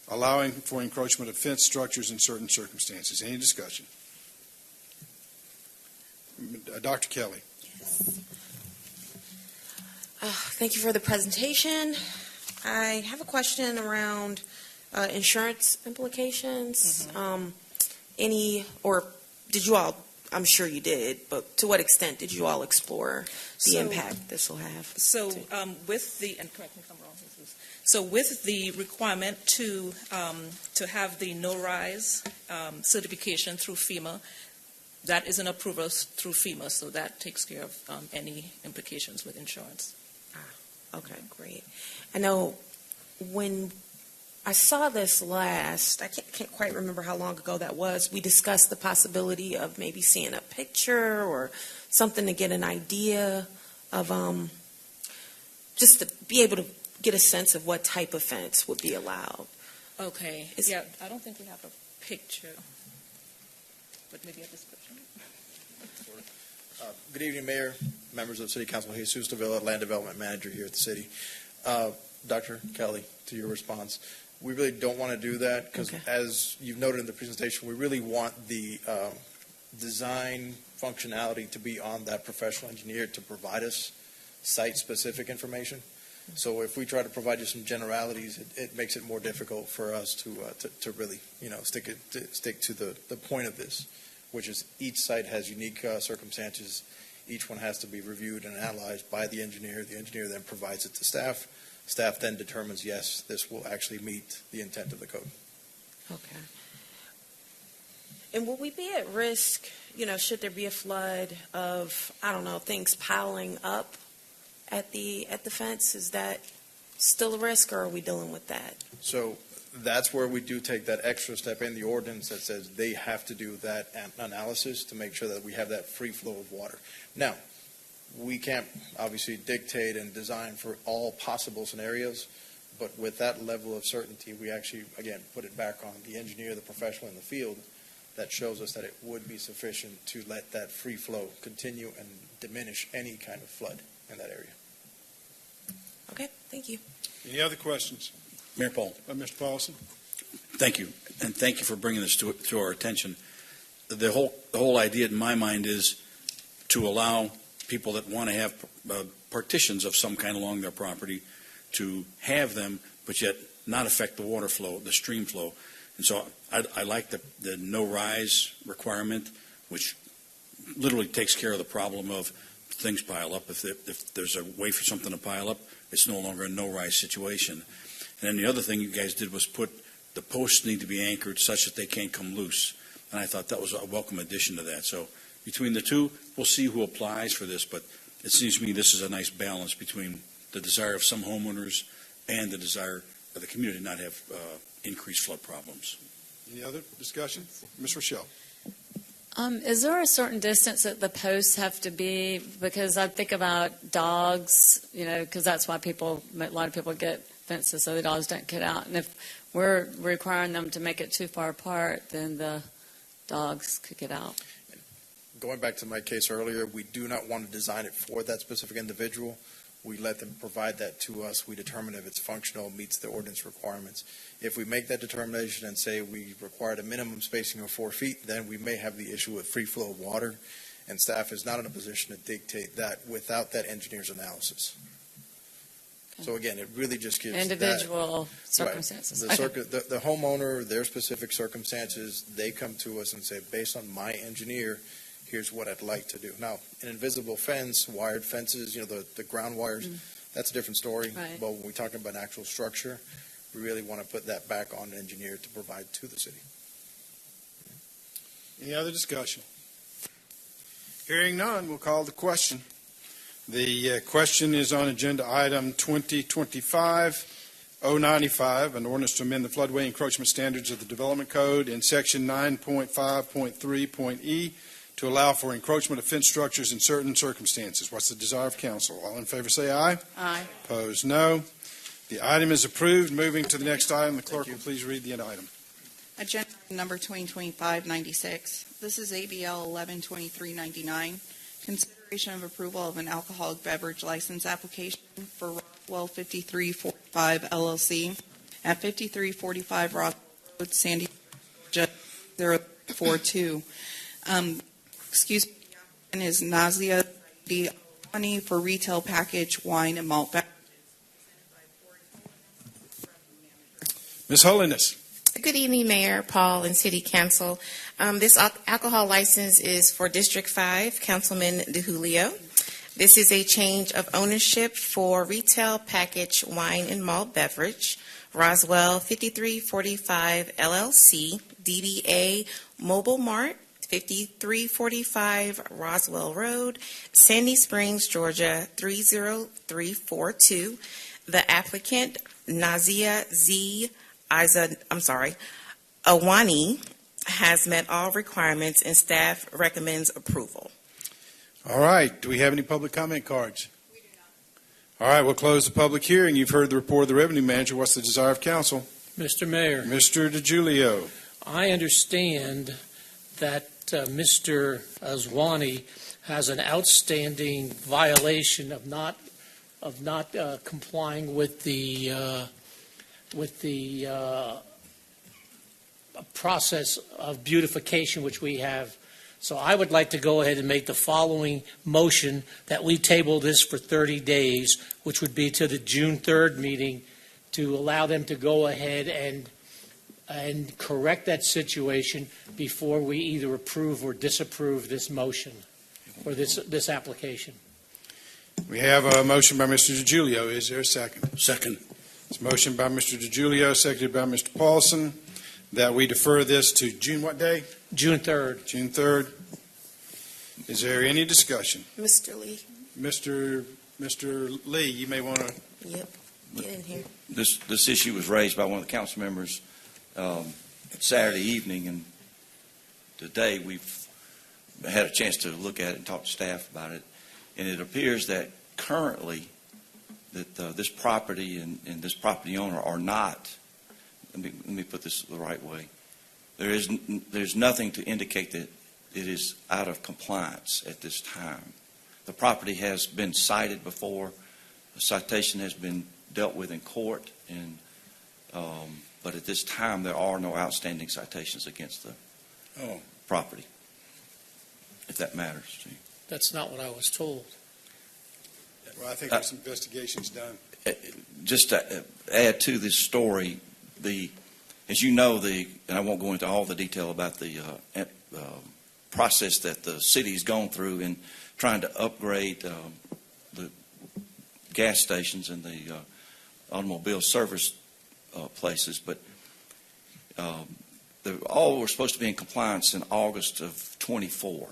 allowing for encroachment of fence structures in certain circumstances. Any discussion? Dr. Kelly. Thank you for the presentation. I have a question around insurance implications. Did you all, I'm sure you did, but to what extent did you all explore the impact this will have? So with the, and correct me if I'm wrong, so with the requirement to have the no-rise certification through FEMA, that is an approval through FEMA, so that takes care of any implications with insurance. Okay, great. I know when I saw this last, I can't quite remember how long ago that was, we discussed the possibility of maybe seeing a picture or something to get an idea of, just to be able to get a sense of what type of fence would be allowed. Okay, yeah, I don't think we have a picture, but maybe a description. Good evening, Mayor, members of City Council. Jesus Davila, Land Development Manager here at the city. Dr. Kelly, to your response, we really don't want to do that because, as you've noted in the presentation, we really want the design functionality to be on that professional engineer to provide us site-specific information. So if we try to provide you some generalities, it makes it more difficult for us to really, stick to the point of this, which is each site has unique circumstances. Each one has to be reviewed and analyzed by the engineer. The engineer then provides it to staff. Staff then determines, yes, this will actually meet the intent of the code. Okay. And will we be at risk, should there be a flood of, I don't know, things piling up at the fence? Is that still a risk, or are we dealing with that? So that's where we do take that extra step in the ordinance that says they have to do that analysis to make sure that we have that free flow of water. Now, we can't obviously dictate and design for all possible scenarios, but with that level of certainty, we actually, again, put it back on the engineer, the professional in the field, that shows us that it would be sufficient to let that free flow continue and diminish any kind of flood in that area. Okay, thank you. Any other questions? Mayor Paul. Mr. Paulson? Thank you, and thank you for bringing this to our attention. The whole idea in my mind is to allow people that want to have partitions of some kind along their property to have them, but yet not affect the water flow, the stream flow. And so I like the no rise requirement, which literally takes care of the problem of things pile up. If there's a way for something to pile up, it's no longer a no rise situation. And then the other thing you guys did was put the posts need to be anchored such that they can't come loose. And I thought that was a welcome addition to that. So between the two, we'll see who applies for this, but it seems to me this is a nice balance between the desire of some homeowners and the desire of the community to not have increased flood problems. Any other discussion? Ms. Rochelle? Is there a certain distance that the posts have to be? Because I think about dogs, because that's why a lot of people get fences so the dogs don't get out. And if we're requiring them to make it too far apart, then the dogs could get out. Going back to my case earlier, we do not want to design it for that specific individual. We let them provide that to us. We determine if it's functional, meets the ordinance requirements. If we make that determination and say we required a minimum spacing of 4 feet, then we may have the issue with free flow of water, and staff is not in a position to dictate that without that engineer's analysis. Okay. So again, it really just gives individual circumstances. Right. The homeowner, their specific circumstances, they come to us and say, based on my engineer, here's what I'd like to do. Now, an invisible fence, wired fences, the ground wires, that's a different story. Right. But when we're talking about an actual structure, we really want to put that back on the engineer to provide to the city. Any other discussion? Hearing none, we'll call the question. The question is on agenda item 2025-095, an ordinance to amend the floodway encroachment standards of the Development Code in section 9.5.3.e to allow for encroachment of fence structures in certain circumstances. What's the desire of council? All in favor say aye. Aye. Opposed, no. The item is approved. Moving to the next item, the clerk will please read the item. Agenda number 2025-96. This is ABL 112399. Consideration of approval of an alcoholic beverage license application for Roswell 5345 LLC at 5345 Roswell Road, Sandy, Georgia 042. Excuse me, and is Nazia Alwani for retail package wine and malt beverages. Ms. Holiness. Good evening, Mayor, Paul, and City Council. This alcohol license is for District 5, Councilman DeJulio. This is a change of ownership for retail package wine and malt beverage, Roswell 5345 LLC, DBA Mobile Mart, 5345 Roswell Road, Sandy Springs, Georgia 30342. The applicant, Nazia Alwani, has met all requirements and staff recommends approval. All right. Do we have any public comment cards? We do not. All right. We'll close the public hearing. You've heard the report of the revenue manager. What's the desire of council? Mr. Mayor, Mr. DeJulio. I understand that Mr. Aswani has an outstanding violation of not complying with the process of beautification which we have. So I would like to go ahead and make the following motion that we table this for 30 days, which would be to the June 3rd meeting, to allow them to go ahead and correct that situation before we either approve or disapprove this motion or this application. We have a motion by Mr. DeJulio. Is there a second? Second. It's a motion by Mr. DeJulio, seconded by Mr. Paulson. that we defer this to June what day? June 3rd. June 3rd. Is there any discussion? Mr. Lee? Mr. Lee, you may want to. Yep, get in here. This issue was raised by one of the council members Saturday evening, and today we've had a chance to look at it and talk to staff about it. And it appears that currently that this property and this property owner are not, let me put this the right way, there's nothing to indicate that it is out of compliance at this time. The property has been cited before. The citation has been dealt with in court, and but at this time there are no outstanding citations against the property, if that matters to you. That's not what I was told. Well, I think there's some investigations done. Just to add to this story, as you know, and I won't go into all the detail about the process that the city's gone through in trying to upgrade the gas stations and the automobile service places, but they all were supposed to be in compliance in August of 24.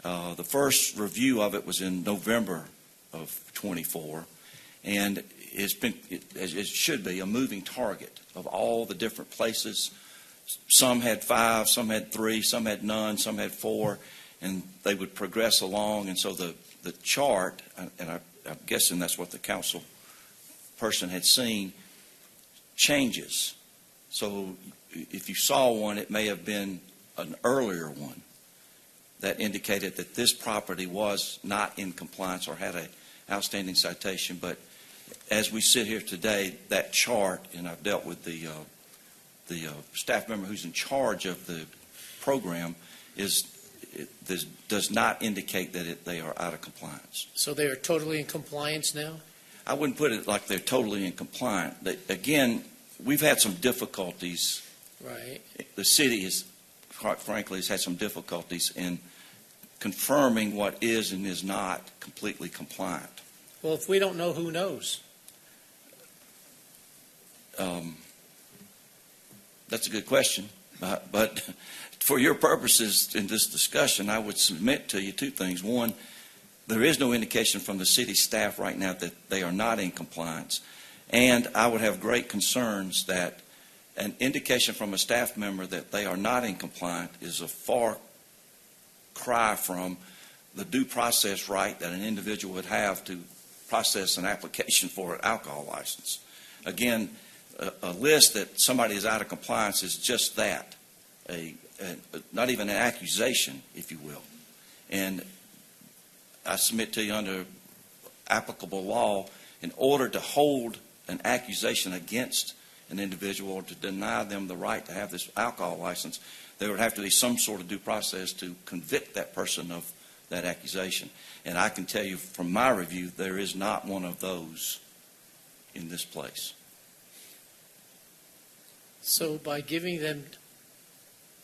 The first review of it was in November of 24, and it's been, as it should be, a moving target of all the different places. Some had 5, some had 3, some had none, some had 4, and they would progress along. And so the chart, and I'm guessing that's what the council person had seen, changes. So if you saw one, it may have been an earlier one that indicated that this property was not in compliance or had an outstanding citation. But as we sit here today, that chart, and I've dealt with the staff member who's in charge of the program, does not indicate that they are out of compliance. So they are totally in compliance now? I wouldn't put it like they're totally in compliance. Again, we've had some difficulties. Right. The city has, quite frankly, has had some difficulties in confirming what is and is not completely compliant. Well, if we don't know, who knows? That's a good question. But for your purposes in this discussion, I would submit to you 2 things. One, there is no indication from the city staff right now that they are not in compliance. And I would have great concerns that an indication from a staff member that they are not in compliance is a far cry from the due process right that an individual would have to process an application for an alcohol license. Again, a list that somebody is out of compliance is just that, not even an accusation, if you will. And I submit to you under applicable law, in order to hold an accusation against an individual or to deny them the right to have this alcohol license, there would have to be some sort of due process to convict that person of that accusation. And I can tell you from my review, there is not one of those in this place. So by giving them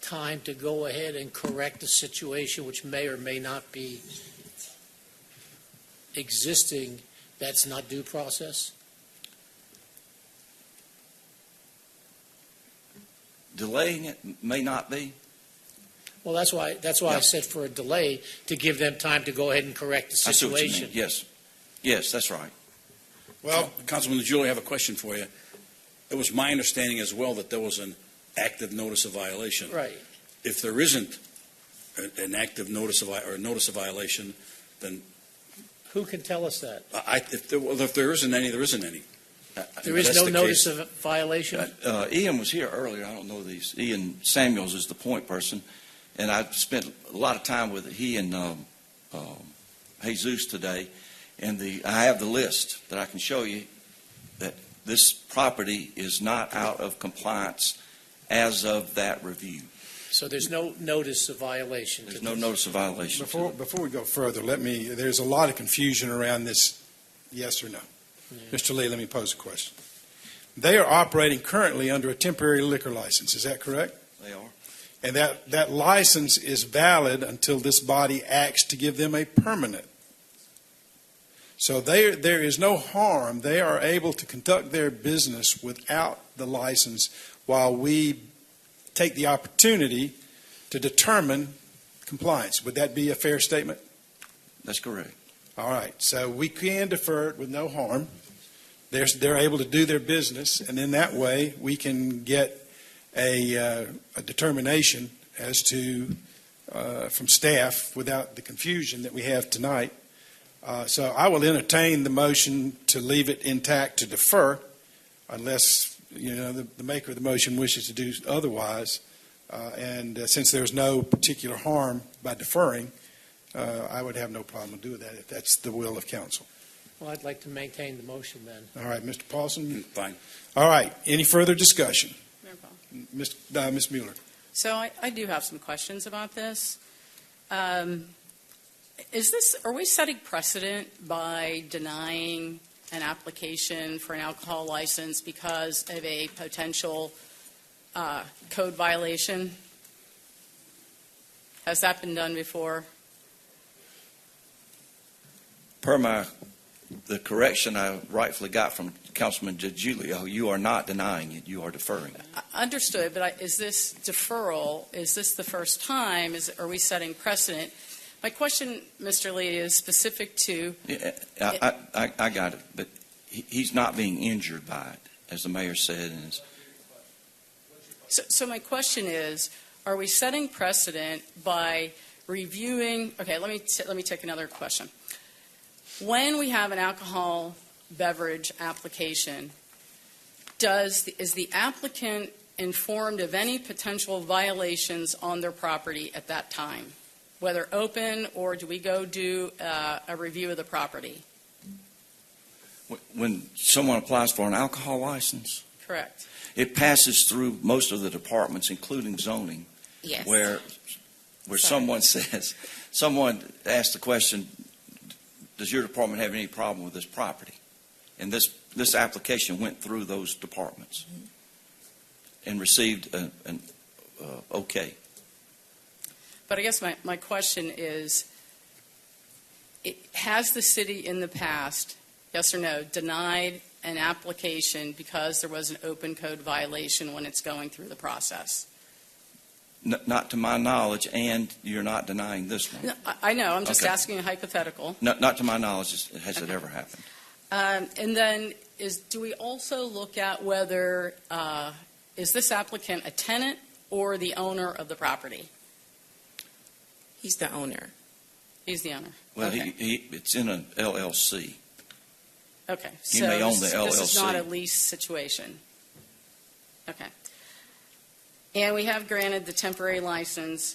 time to go ahead and correct the situation, which may or may not be existing, that's not due process? Delaying it may not be. Well, that's why I said for a delay, to give them time to go ahead and correct the I see what you situation. mean. Yes, that's right. Well, Councilman DeJulia, I have a question for you. It was my understanding as well that there was an active notice of violation. Right. If there isn't an active notice of violation, then Who can tell us that? if there isn't any, there isn't any. There is no notice of violation? Ian was here earlier. I don't know these. Ian Samuels is the point person, and I spent a lot of time with he and Jesus today. And I have the list that I can show you that this property is not out of compliance as of that review. So there's no notice of violation? There's no notice of violation. Before we go further, there's a lot of confusion around this, yes or no. Yeah. Mr. Lee, let me pose a question. They are operating currently under a temporary liquor license, is that correct? They are. And that license is valid until this body acts to give them a permanent. So there is no harm. They are able to conduct their business without the license while we take the opportunity to determine compliance. Would that be a fair statement? That's correct. All right, so we can defer it with no harm. They're able to do their business, and in that way, we can get a determination as to, from staff, without the confusion that we have tonight. So I will entertain the motion to leave it intact to defer, unless the maker of the motion wishes to do otherwise. And since there's no particular harm by deferring, I would have no problem doing that if that's the will of council. Well, I'd like to maintain the motion then. All right, Mr. Paulson. Fine. All right. Any further discussion? Mayor Paul. Ms. Mueller. So I do have some questions about this. Are we setting precedent by denying an application for an alcohol license because of a potential code violation? Has that been done before? Per the correction I rightfully got from Councilman DiGiulio, you are not denying it, you are deferring it. Understood, but is this deferral, is this the first time? Are we setting precedent? My question, Mr. Lee, is specific to... I got it, but he's not being injured by it, as the mayor said. So my question is, are we setting precedent by reviewing... Okay, let me take another question. When we have an alcohol beverage application, is the applicant informed of any potential violations on their property at that time, whether open, or do we go do a review of the property? When someone applies for an alcohol license, Correct. it passes through most of the departments, including zoning, Yes. where someone asks the question, does your department have any problem with this property? And this application went through those departments and received an okay. But I guess my question is, has the city in the past, yes or no, denied an application because there was an open code violation when it's going through the process? Not to my knowledge, and you're not denying this one. No, I know, I'm just Okay. asking a hypothetical. Not to my knowledge, has it ever happened? And then do we also look at whether, is this applicant a tenant or the owner of the property? He's the owner. He's the owner. Well, Okay. it's in an LLC. Okay. He may own the This is not LLC. a lease situation. Okay. And we have granted the temporary license.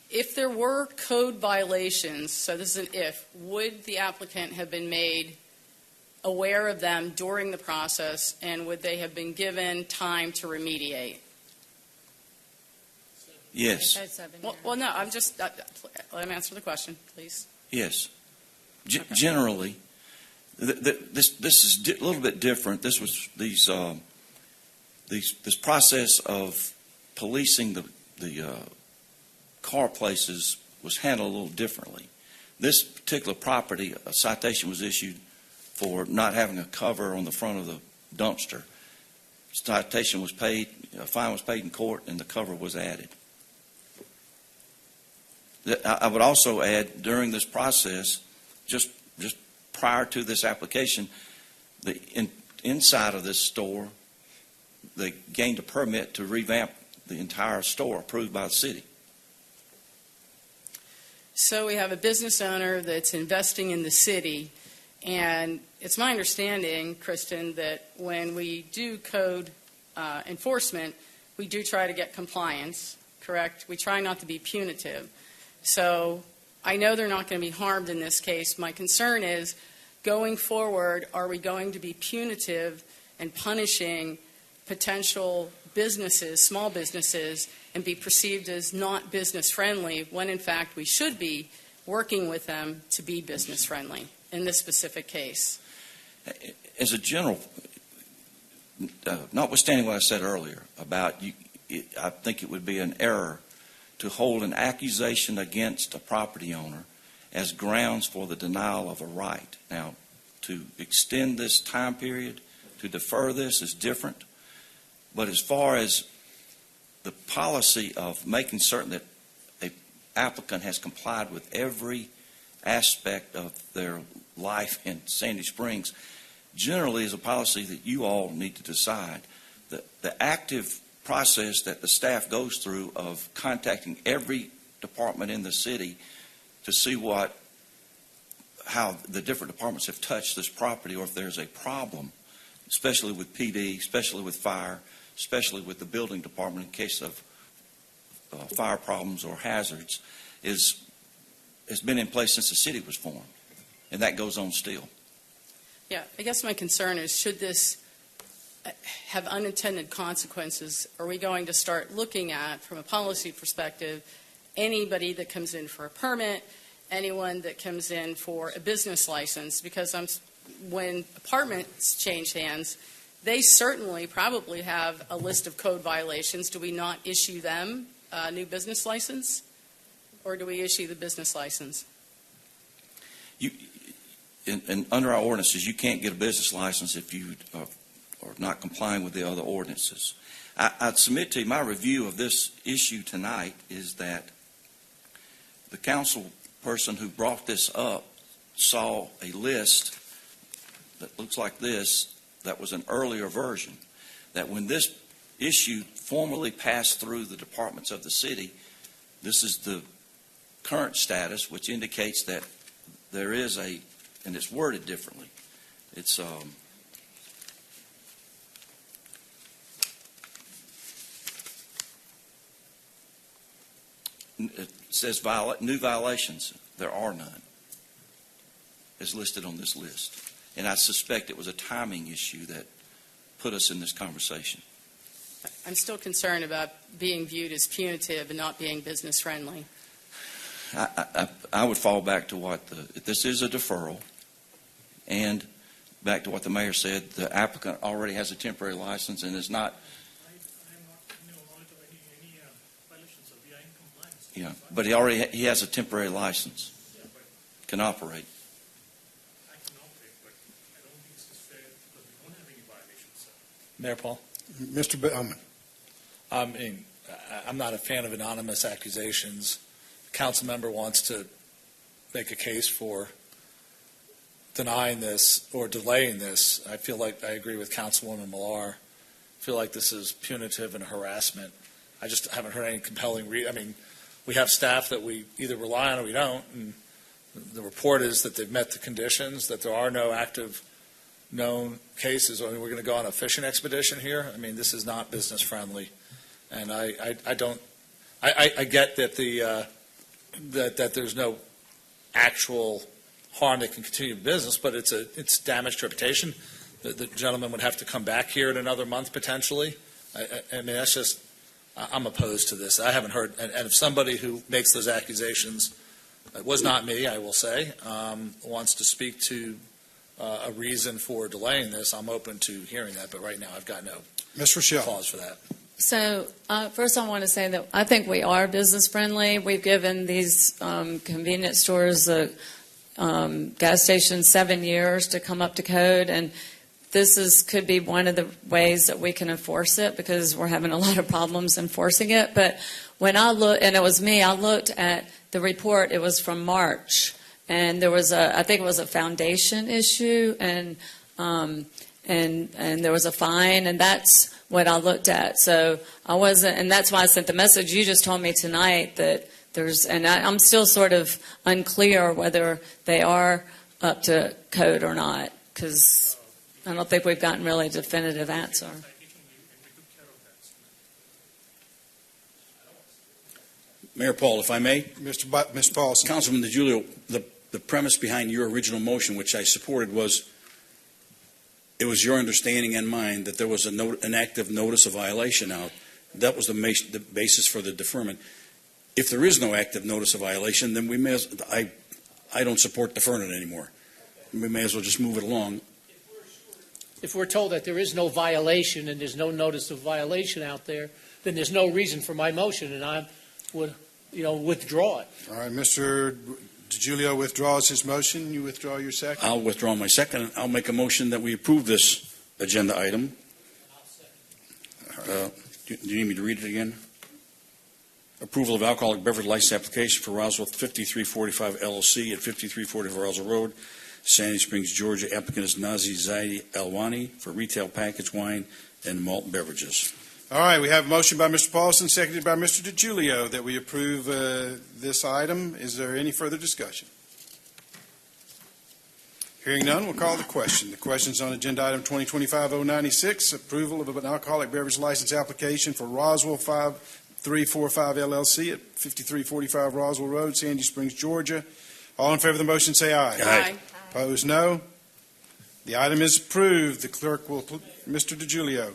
If there were code violations, so this is an if, would the applicant have been made aware of them during the process, and would they have been given time to remediate? Yes, Well, no, I'm just, let me answer the question, please. yes. Generally, this is a little bit different. This was this process of policing the car places was handled a little differently. This particular property, a citation was issued for not having a cover on the front of the dumpster. Citation was paid, a fine was paid in court, and the cover was added. I would also add, during this process, just prior to this application, the inside of this store, they gained a permit to revamp the entire store approved by the city. So we have a business owner that's investing in the city, and it's my understanding, Kristen, that when we do code enforcement, we do try to get compliance, correct? We try not to be punitive. So I know they're not going to be harmed in this case. My concern is, going forward, are we going to be punitive and punishing potential businesses, small businesses, and be perceived as not business-friendly, when in fact we should be working with them to be business-friendly in this specific case? As a general, notwithstanding what I said earlier about, I think it would be an error to hold an accusation against a property owner as grounds for the denial of a right. Now, to extend this time period, to defer this is different. But as far as the policy of making certain that a applicant has complied with every aspect of their life in Sandy Springs generally is a policy that you all need to decide. The active process that the staff goes through of contacting every department in the city to see how the different departments have touched this property, or if there's a problem, especially with PD, especially with fire, especially with the building department in case of fire problems or hazards, has been in place since the city was formed, and that goes on still. Yeah, I guess my concern is, should this have unintended consequences? Are we going to start looking at, from a policy perspective, anybody that comes in for a permit, anyone that comes in for a business license? Because when apartments change hands, they certainly probably have a list of code violations. Do we not issue them a new business license, or do we issue the business license? And under our ordinances, you can't get a business license if you are not complying with the other ordinances. I'd submit to you, my review of this issue tonight is that the council person who brought this up saw a list that looks like this, that was an earlier version, that when this issue formally passed through the departments of the city, this is the current status, which indicates that there is and it's worded differently. It's it says new violations. There are none, as listed on this list. And I suspect it was a timing issue that put us in this conversation. I'm still concerned about being viewed as punitive and not being business friendly. I would fall back to this is a deferral, and back to what the mayor said, the applicant already has a temporary license and is not. Yeah, but he has a temporary license, can operate. Mayor Paul? Mr. Bellman. I mean, I'm not a fan of anonymous accusations. The council member wants to make a case for denying this or delaying this. I feel like I agree with Councilwoman Millar. I feel like this is punitive and harassment. I just haven't heard any compelling I mean, we have staff that we either rely on or we don't, and the report is that they've met the conditions, that there are no active known cases. I mean, we're going to go on a fishing expedition here. I mean, this is not business friendly, and I get that that there's no actual harm that can continue business, but it's damaged reputation. The gentleman would have to come back here in another month potentially. I mean, that's just, I'm opposed to this. I haven't heard, and if somebody who makes those accusations, it was not me, I will say, wants to speak to a reason for delaying this, I'm open to hearing that, but right now I've got no cause for that. So first I want to say that I think we are business friendly. We've given these convenience stores, gas stations, 7 years to come up to code, and this could be one of the ways that we can enforce it, because we're having a lot of problems enforcing it. But when I looked, and it was me, I looked at the report, it was from March, and there was I think it was a foundation issue, and there was a fine, and that's what I looked at. So I wasn't, and that's why I sent the message you just told me tonight that I'm still sort of unclear whether they are up to code or not, because I don't think we've gotten really a definitive answer. Mayor Paul, if I may. Mr. Paulson. Councilman DiGiulio, the premise behind your original motion, which I supported, was it was your understanding and mine that there was an active notice of violation out. That was the basis for the deferment. If there is no active notice of violation, then I don't support deferring it anymore. We may as well just move it along. If we're told that there is no violation and there's no notice of violation out there, then there's no reason for my motion, and I would, withdraw it. All right, Mr. DiGiulio withdraws his motion. You withdraw your second? I'll withdraw my second. I'll make a motion that we approve this agenda item. Do you need me to read it again? approval of alcoholic beverage license application for Roswell 5345 LLC at 5345 Roswell Road, Sandy Springs, Georgia. Applicant is Nazi Zaidi Alwani for retail packaged wine and malt beverages. All right, we have a motion by Mr. Paulson, seconded by Mr. DiGiulio, that we approve this item. Is there any further discussion? Hearing none, we'll call the question. The question is on agenda item 2025-096, approval of an alcoholic beverage license application for Roswell 5345 LLC at 5345 Roswell Road, Sandy Springs, Georgia. All in favor of the motion, say aye. Aye. Opposed, no. The item is approved. The clerk will, Mr. DiGiulio.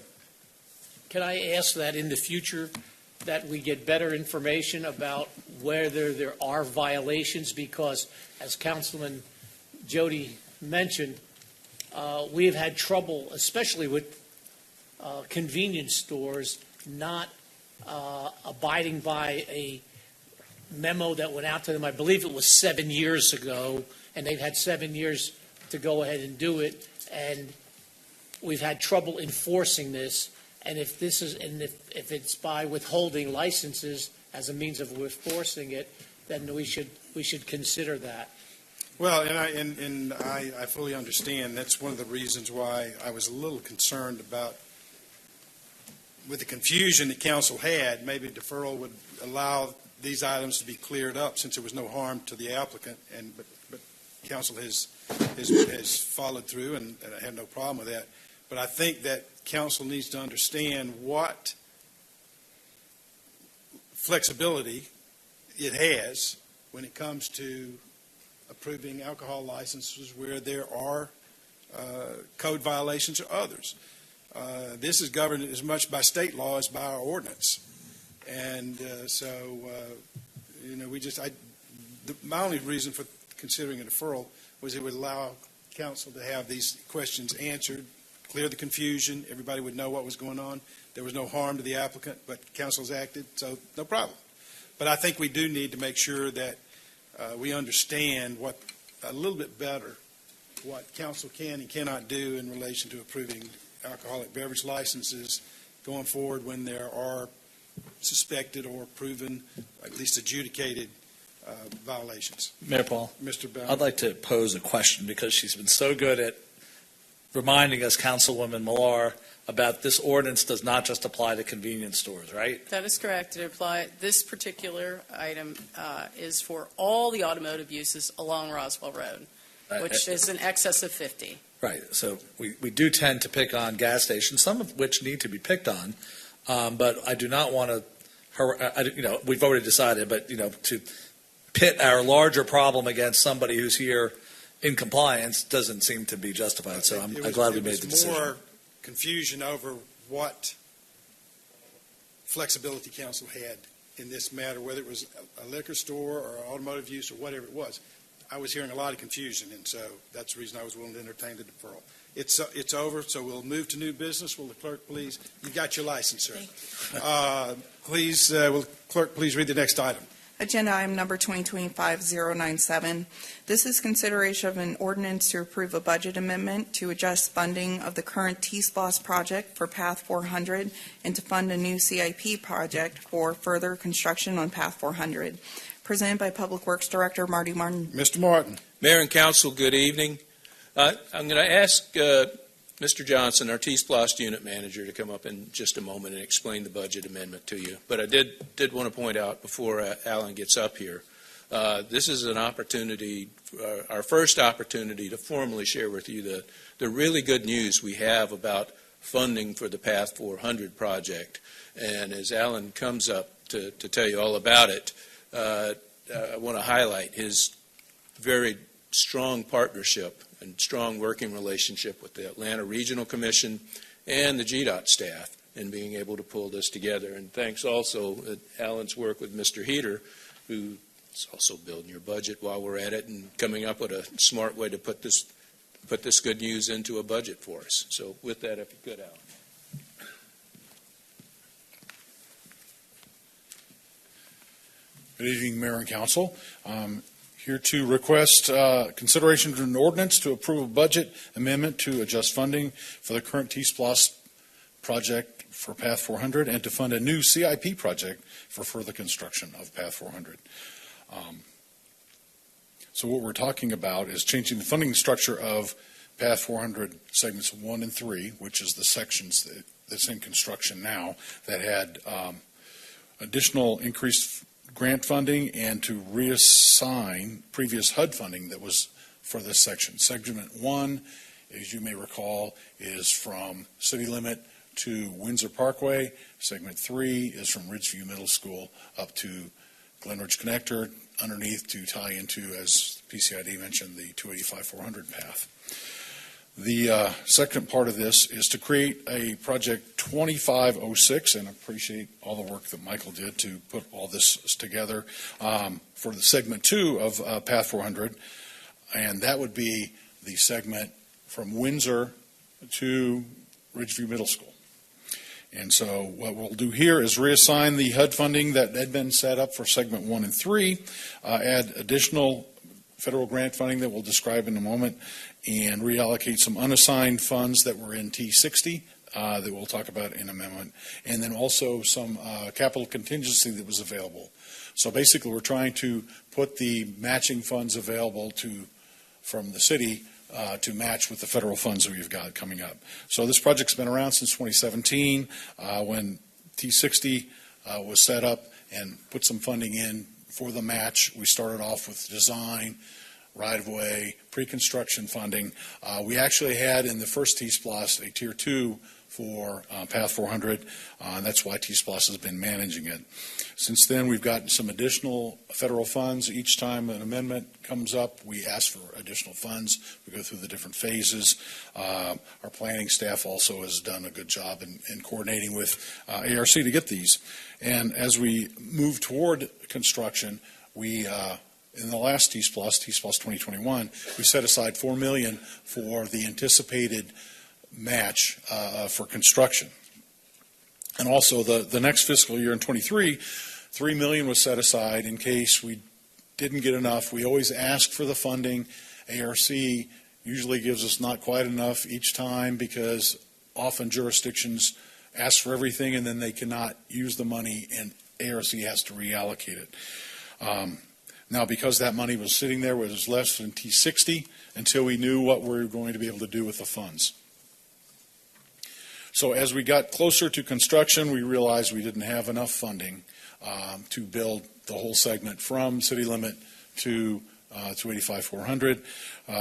Can I ask that in the future that we get better information about whether there are violations? Because as Councilman Jody mentioned, we have had trouble, especially with convenience stores, not abiding by a memo that went out to them. I believe it was 7 years ago, and they've had 7 years to go ahead and do it. And we've had trouble enforcing this. And if this is, and if it's by withholding licenses as a means of enforcing it, then we should consider that. Well, and I fully understand. That's one of the reasons why I was a little concerned about, with the confusion that council had, maybe deferral would allow these items to be cleared up since there was no harm to the applicant. But council has followed through, and I have no problem with that. But I think that council needs to understand what flexibility it has when it comes to approving alcohol licenses where there are code violations or others. This is governed as much by state law as by our ordinance. And my only reason for considering a deferral was it would allow council to have these questions answered, clear the confusion, everybody would know what was going on. There was no harm to the applicant, but council's acted, so no problem. But I think we do need to make sure that we understand a little bit better what council can and cannot do in relation to approving alcoholic beverage licenses going forward when there are suspected or proven, at least adjudicated violations. Mayor Paul, Mr. Bell. I'd like to pose a question because she's been so good at reminding us, Councilwoman Millar, about this ordinance does not just apply to convenience stores, right? That is correct. This particular item is for all the automotive uses along Roswell Road, which is in excess of 50. Right. So we do tend to pick on gas stations, some of which need to be picked on, but I do not want to, we've already decided, but, to pit our larger problem against somebody who's here in compliance doesn't seem to be justified. So I'm glad we made the decision. There was more confusion over what flexibility council had in this matter, whether it was a liquor store or automotive use or whatever it was. I was hearing a lot of confusion, and so that's the reason I was willing to entertain the deferral. It's over, so we'll move to new business. Will the clerk please? You've got your license, sir. Please, will the clerk please read the next item? Agenda item number 2025-097. This is consideration of an ordinance to approve a budget amendment to adjust funding of the current T-SPLOST project for Path 400 and to fund a new CIP project for further construction on Path 400. Presented by Public Works Director Marty Martin. Mr. Martin. Mayor and council, good evening. I'm going to ask Mr. Johnson, our T-SPLOST unit manager, to come up in just a moment and explain the budget amendment to you. But I did want to point out before Alan gets up here, this is an opportunity, our first opportunity to formally share with you the really good news we have about funding for the Path 400 project. And as Alan comes up to tell you all about it, I want to highlight his very strong partnership and strong working relationship with the Atlanta Regional Commission and the GDOT staff in being able to pull this together. And thanks also Alan's work with Mr. Heater, who is also building your budget while we're at it and coming up with a smart way to put this good news into a budget for us. So with that, if you could, Alan. Good evening, Mayor and Council. Here to request consideration of an ordinance to approve a budget amendment to adjust funding for the current T-SPLOST project for Path 400 and to fund a new CIP project for further construction of Path 400. So what we're talking about is changing the funding structure of Path 400 segments 1 and 3, which is the sections that's in construction now that had additional increased grant funding, and to reassign previous HUD funding that was for this section. Segment 1, as you may recall, is from city limit to Windsor Parkway. Segment 3 is from Ridgeview Middle School up to Glenridge Connector, underneath to tie into, as PCID mentioned, the 285-400 path. The second part of this is to create a project 2506, and I appreciate all the work that Michael did to put all this together for the segment 2 of Path 400, and that would be the segment from Windsor to Ridgeview Middle School. And so what we'll do here is reassign the HUD funding that had been set up for segment 1 and 3, add additional federal grant funding that we'll describe in a moment, and reallocate some unassigned funds that were in T60 that we'll talk about in a moment, and then also some capital contingency that was available. So basically we're trying to put the matching funds available from the city to match with the federal funds that we've got coming up. So this project's been around since 2017 when T60 was set up and put some funding in for the match. We started off with design, right-of-way, pre-construction funding. We actually had in the first T-SPLOS a Tier 2 for Path 400. That's why T-SPLOS has been managing it. Since then, we've gotten some additional federal funds. Each time an amendment comes up, we ask for additional funds. We go through the different phases. Our planning staff also has done a good job in coordinating with ARC to get these. And as we move toward construction, we in the last T-SPLOS 2021, we set aside $4 million for the anticipated match for construction. And also the next fiscal year in 23, $3 million was set aside in case we didn't get enough. We always ask for the funding. ARC usually gives us not quite enough each time because often jurisdictions ask for everything and then they cannot use the money and ARC has to reallocate it. Now, because that money was sitting there, it was less than T60 until we knew what we were going to be able to do with the funds. So as we got closer to construction, we realized we didn't have enough funding to build the whole segment from city limit to 285-400.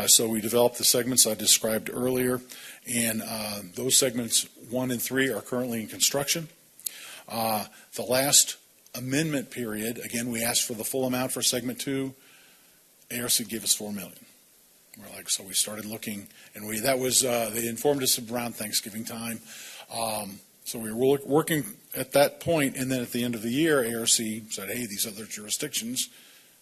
So we developed the segments I described earlier, and those segments 1 and 3 are currently in construction. The last amendment period, again, we asked for the full amount for segment 2. ARC gave us $4 million. So we started looking, and they informed us around Thanksgiving time. So we were working at that point, and then at the end of the year, ARC said, hey, these other jurisdictions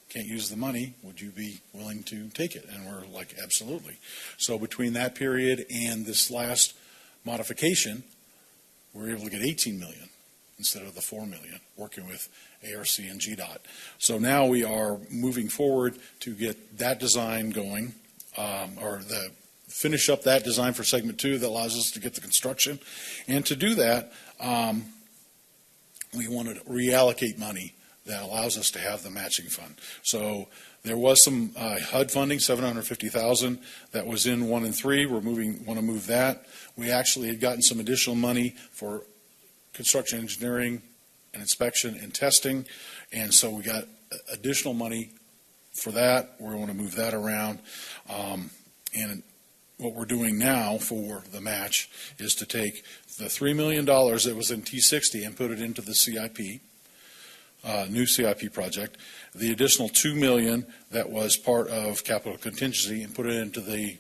can't use the money. Would you be willing to take it? And we're like, absolutely. So between that period and this last modification, we were able to get $18 million instead of the $4 million, working with ARC and GDOT. So now we are moving forward to get that design going, finish up that design for segment 2 that allows us to get the construction. And to do that, we want to reallocate money that allows us to have the matching fund. So there was some HUD funding, $750,000, that was in 1 and 3. We want to move that. We actually had gotten some additional money for construction engineering and inspection and testing, and so we got additional money for that. We want to move that around. And what we're doing now for the match is to take the $3 million that was in T60 and put it into the CIP, new CIP project, the additional $2 million that was part of capital contingency and put it into the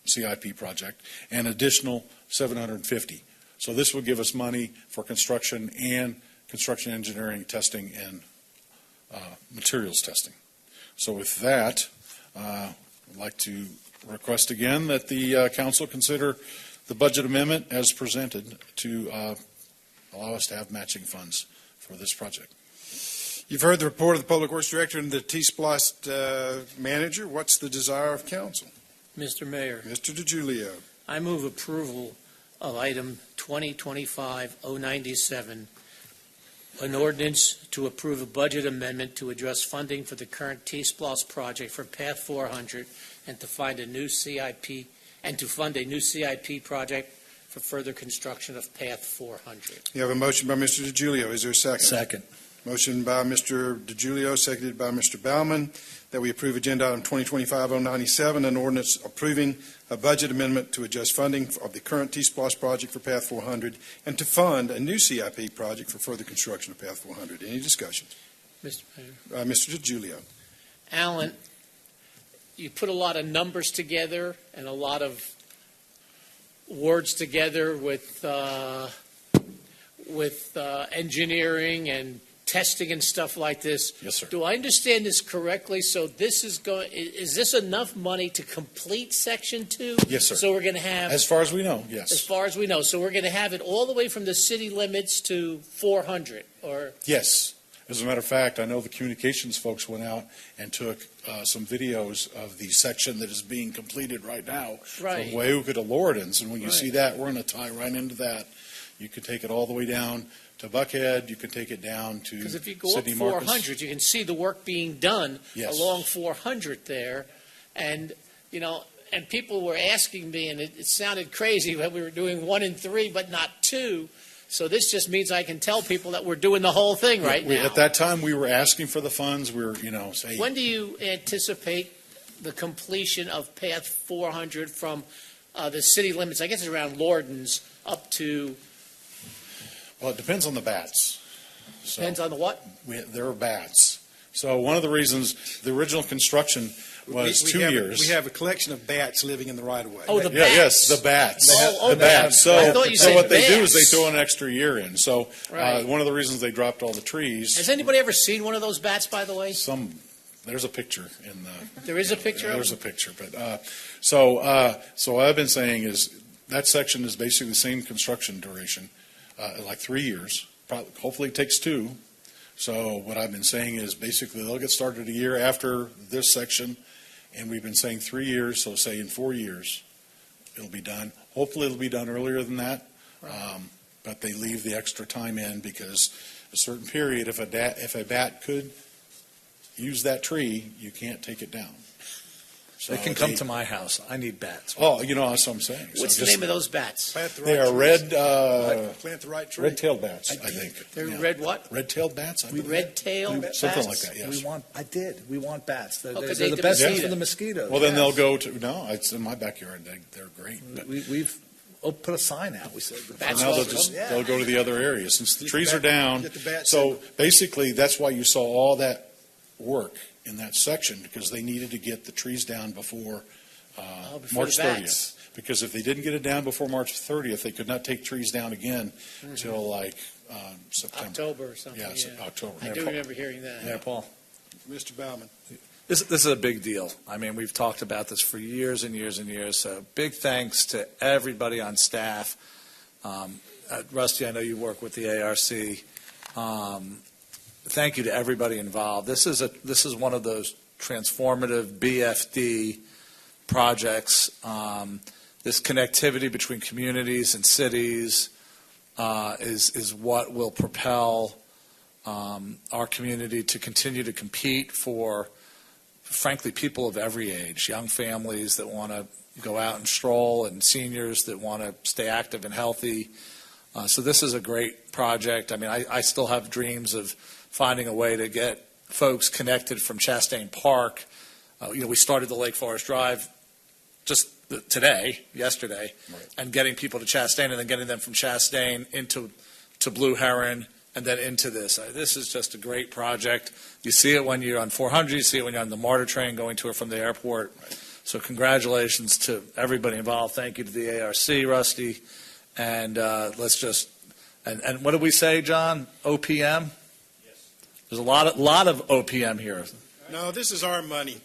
CIP project, and additional $750,000. So this would give us money for construction and construction engineering, testing, and materials testing. So with that, I'd like to request again that the council consider the budget amendment as presented to allow us to have matching funds for this project. You've heard the report of the Public Works Director and the T-SPLOS manager. What's the desire of council? Mr. Mayor. Mr. DiGiulio. I move approval of item 2025-097, an ordinance to approve a budget amendment to address funding for the current T-Splosh project for Path 400 and to find a new CIP and to fund a new CIP project for further construction of Path 400. You have a motion by Mr. DiGiulio. Is there a second? Second. Motion by Mr. DiGiulio, seconded by Mr. Baumann, that we approve agenda item 2025-097, an ordinance approving a budget amendment to adjust funding of the current T-Splosh project for Path 400 and to fund a new CIP project for further construction of Path 400. Any discussion? Mr. Mayor. Mr. DiGiulio. Alan, you put a lot of numbers together and a lot of words together with engineering and testing and stuff like this. Yes, sir. Do I understand this correctly? So this is is this enough money to complete Section 2? Yes, sir. So we're going to have, As far as we know, yes. as far as we know, so we're going to have it all the way from the city limits to 400, or? Yes. As a matter of fact, I know the communications folks went out and took some videos of the section that is being completed right now Right. from Wayuka to Lordens. And when you Right. see that, we're going to tie right into that. You could take it all the way down to Buckhead. You can take it down to Because if you go Sidney up Marcus. 400, you can see the work being done Yes. along 400 there. And, and people were asking me, and it sounded crazy that we were doing 1 and 3, but not 2. So this just means I can tell people that we're doing the whole thing right now. At that time, we were asking for the funds. We were, saying. When do you anticipate the completion of Path 400 from the city limits, I guess it's around Lorden's, up to, Well, it depends on the bats. So depends on the what? there are bats. So one of the reasons the original construction was 2 years. We have a collection of bats living in the right-of-way. Oh, the Yeah, bats. yes, the bats. Oh, the bats. So, I thought you said what they do bats. is they throw an extra year in. So Right. one of the reasons they dropped all the trees. Has anybody ever seen one of those bats, by the way? There's a picture in the. There is a picture of There's them? a picture, but so what I've been saying is that section is basically the same construction duration, like 3 years. Hopefully, it takes 2. So what I've been saying is basically they'll get started a year after this section, and we've been saying 3 years. So say in 4 years, it'll be done. Hopefully, it'll be done earlier than that. But they leave the extra time in because a certain period, if a bat could use that tree, you can't take it down. So They can come to my house. I need bats. Oh, that's what I'm saying. What's the name of those bats? They are red, Plant the right tree. red-tailed bats, I think. They're Yeah. red what? Red-tailed bats, I believe. Red-tailed bats? Something like that, yes. We want bats. They're, Oh, 'cause they're they the best thing mosquito. for the mosquitoes. Well, then they'll go to, no, it's in my backyard. They're great. But We've put a sign out. We said Bats now welcome. they'll go to the other area since the trees are down. Get the bats So basically, that's why you saw all that work in that section, because they needed to get the trees down before before March the 30th. bats. Because if they didn't get it down before March 30th, they could not take trees down again until like September. October or something. Yeah, Yeah, October. I do remember hearing that. Yeah, Paul. Mr. Baumann. This is a big deal. I mean, we've talked about this for years and years and years. So big thanks to everybody on staff. Rusty, I know you work with the ARC. Thank you to everybody involved. This is one of those transformative BFD projects. This connectivity between communities and cities is what will propel our community to continue to compete for, frankly, people of every age, young families that want to go out and stroll, and seniors that want to stay active and healthy. So this is a great project. I mean, I still have dreams of finding a way to get folks connected from Chastain Park. We started the Lake Forest Drive just yesterday, and getting people to Chastain, and then getting them from Chastain into Blue Heron, and then into this. This is just a great project. You see it when you're on 400, you see it when you're on the MARTA train going to or from the airport. So congratulations to everybody involved. Thank you to the ARC, Rusty. And let's just, and what did we say, John? OPM? Yes. There's a lot of OPM here. No, this is our money.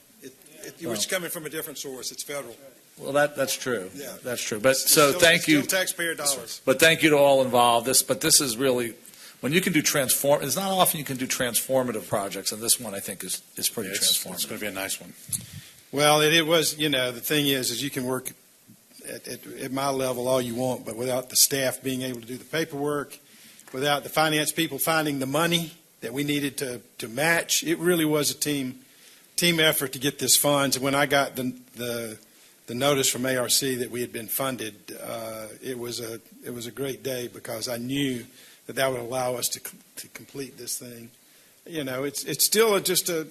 It's coming from a different source. It's federal. Well, that's true. Yeah. That's true. But It's still taxpayer dollars. But thank you to all involved. This is really, when you can do it's not often you can do transformative projects, and this one I think is pretty transformative. It's going to be a nice one. Well, it was, the thing is you can work at my level all you want, but without the staff being able to do the paperwork, without the finance people finding the money that we needed to match, it really was a team effort to get this funds. And when I got the notice from ARC that we had been funded, it was a great day because I knew that would allow us to complete this thing. You know, it's still just a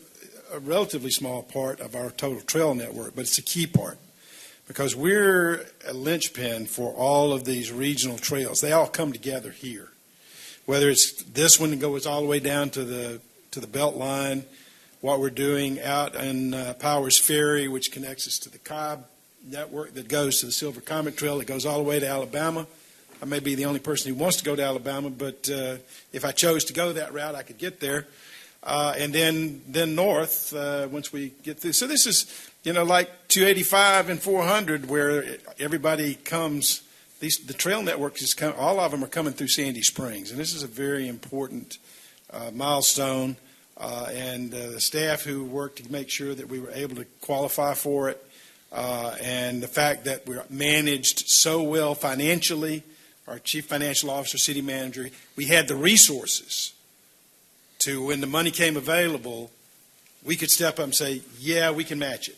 relatively small part of our total trail network, but it's a key part because we're a linchpin for all of these regional trails. They all come together here. Whether it's this one that goes all the way down to the belt line, what we're doing out in Powers Ferry, which connects us to the Cobb network that goes to the Silver Comet Trail that goes all the way to Alabama. I may be the only person who wants to go to Alabama, but if I chose to go that route, I could get there. And then north once we get through. So this is, like 285 and 400 where everybody comes. The trail network is all of them are coming through Sandy Springs, and this is a very important milestone. And the staff who worked to make sure that we were able to qualify for it, and the fact that we're managed so well financially. Our chief financial officer, city manager, we had the resources to, when the money came available, we could step up and say, yeah, we can match it.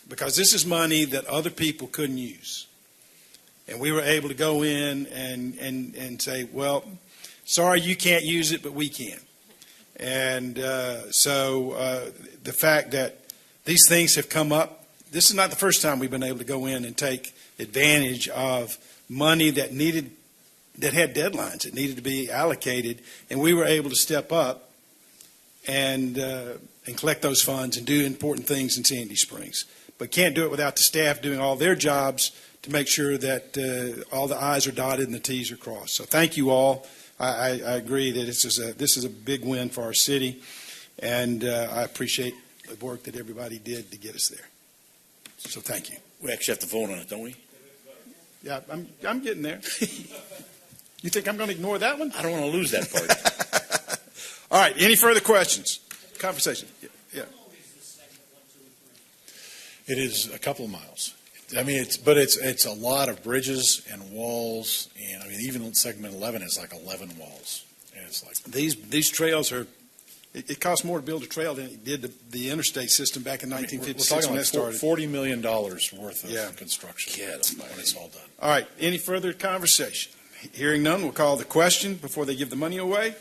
Because this is money that other people couldn't use. And we were able to go in and say, well, sorry you can't use it, but we can. And so the fact that these things have come up, this is not the first time we've been able to go in and take advantage of money that had deadlines that needed to be allocated, and we were able to step up and collect those funds and do important things in Sandy Springs. But can't do it without the staff doing all their jobs to make sure that all the I's are dotted and the T's are crossed. So thank you all. I agree that this is a big win for our city, and I appreciate the work that everybody did to get us there. So thank you. We actually have to vote on it, don't we? Yeah, I'm getting there. You think I'm going to ignore that one? I don't want to lose that part. All right. Any further questions? Conversation. Yeah. It is a couple of miles. I mean, it's a lot of bridges and walls, and I mean, even segment 11 is like 11 walls, and it's like these trails are. It costs more to build a trail than it did the interstate system back in 1956 we're talking when like that started. $40 million worth of construction when it's all done. All right. Any further conversation? Hearing none, we'll call the question before they give the money away.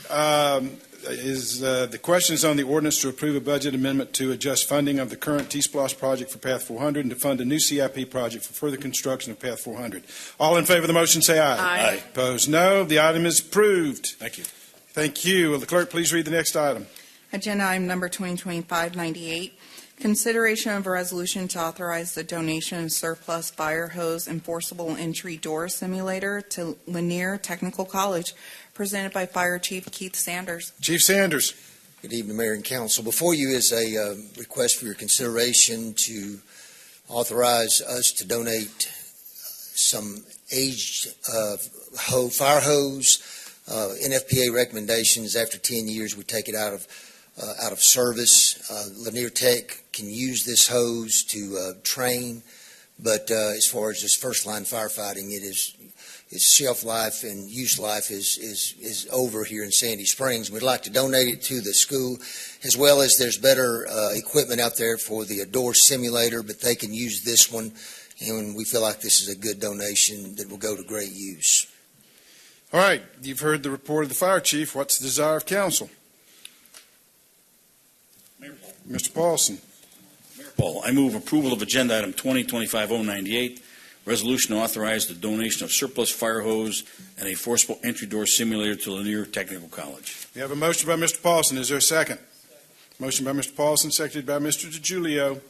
The question is on the ordinance to approve a budget amendment to adjust funding of the current T-Splosh project for Path 400 and to fund a new CIP project for further construction of Path 400. All in favor of the motion say aye. Aye. Opposed, no. The item is approved. Thank you. Thank you. Will the clerk please read the next item? Agenda item number 2025-98, consideration of a resolution to authorize the donation of surplus fire hose enforceable entry door simulator to Lanier Technical College, presented by Fire Chief Keith Sanders. Chief Sanders. Good evening, Mayor and Council. Before you is a request for your consideration to authorize us to donate some aged fire hose. NFPA recommendations, after 10 years, we take it out of service. Lanier Tech can use this hose to train, but as far as just first-line firefighting, its shelf life and use life is over here in Sandy Springs. We'd like to donate it to the school, as well as there's better equipment out there for the door simulator, but they can use this one, and we feel like this is a good donation that will go to great use. All right, you've heard the report of the fire chief. What's the desire of council? Mr. Paulson. Mayor Paul, I move approval of agenda item 2025-098, resolution to authorize the donation of surplus fire hose and a forcible entry door simulator to Lanier Technical College. We have a motion by Mr. Paulson. Is there a second? Motion by Mr. Paulson, seconded by Mr. DiGiulio,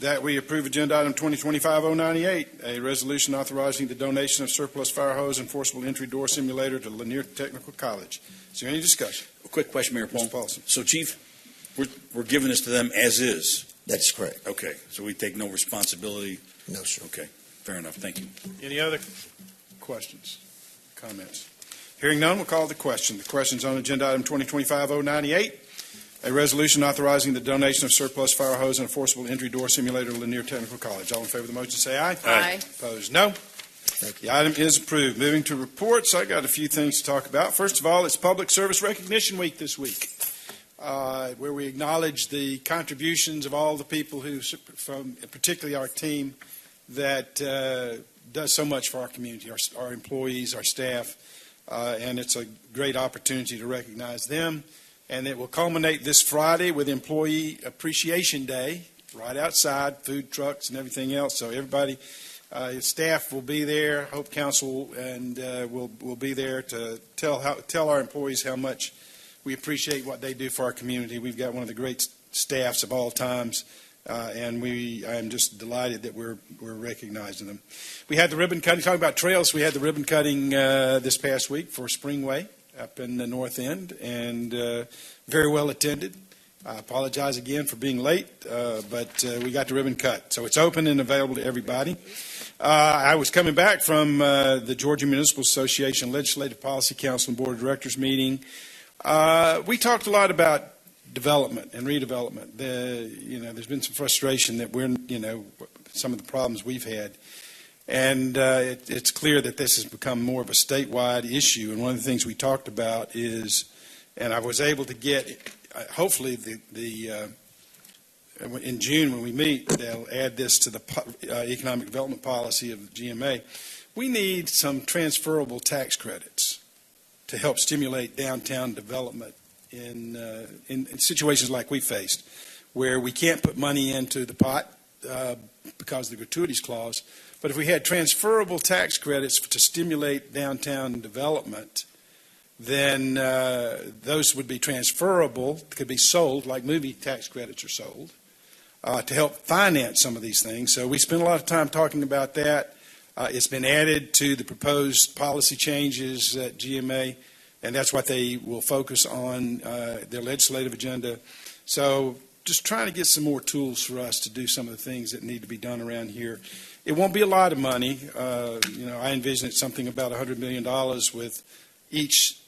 that we approve agenda item 2025-098, a resolution authorizing the donation of surplus fire hose and forcible entry door simulator to Lanier Technical College. Is there any discussion? A quick question, Mayor Paul. Mr. Paulson. So, Chief, we're giving this to them as is? That's correct. Okay, so we take no responsibility? No, sir. Okay, fair enough. Thank you. Any other questions, comments? Hearing none, we'll call the question. The question's on agenda item 2025-098. A resolution authorizing the donation of surplus fire hose and a forcible entry door simulator to Lanier Technical College. All in favor of the motion say aye. Aye. Opposed, no. The item is approved. Moving to reports, I got a few things to talk about. First of all, it's Public Service Recognition Week this week, where we acknowledge the contributions of all the people who, from particularly our team, that does so much for our community, our employees, our staff, and it's a great opportunity to recognize them. And it will culminate this Friday with Employee Appreciation Day, right outside, food trucks and everything else. So everybody, staff will be there, Hope Council, and will be there to tell our employees how much we appreciate what they do for our community. We've got one of the great staffs of all times, and I am just delighted that we're recognizing them. We had the ribbon cutting. Talking about trails, we had the ribbon cutting this past week for Springway up in the North End, and very well attended. I apologize again for being late, but we got the ribbon cut. So it's open and available to everybody. I was coming back from the Georgia Municipal Association Legislative Policy Council and Board of Directors meeting. We talked a lot about development and redevelopment. There's been some frustration that some of the problems we've had. And it's clear that this has become more of a statewide issue. And one of the things we talked about is, and I was able to get, hopefully, in June when we meet, they'll add this to the economic development policy of GMA. We need some transferable tax credits to help stimulate downtown development in situations like we faced, where we can't put money into the pot because of the gratuities clause. But if we had transferable tax credits to stimulate downtown development, then those would be transferable, could be sold, like movie tax credits are sold, to help finance some of these things. So we spent a lot of time talking about that. It's been added to the proposed policy changes at GMA, and that's what they will focus on their legislative agenda. So just trying to get some more tools for us to do some of the things that need to be done around here. It won't be a lot of money. I envision it something about $100 million with each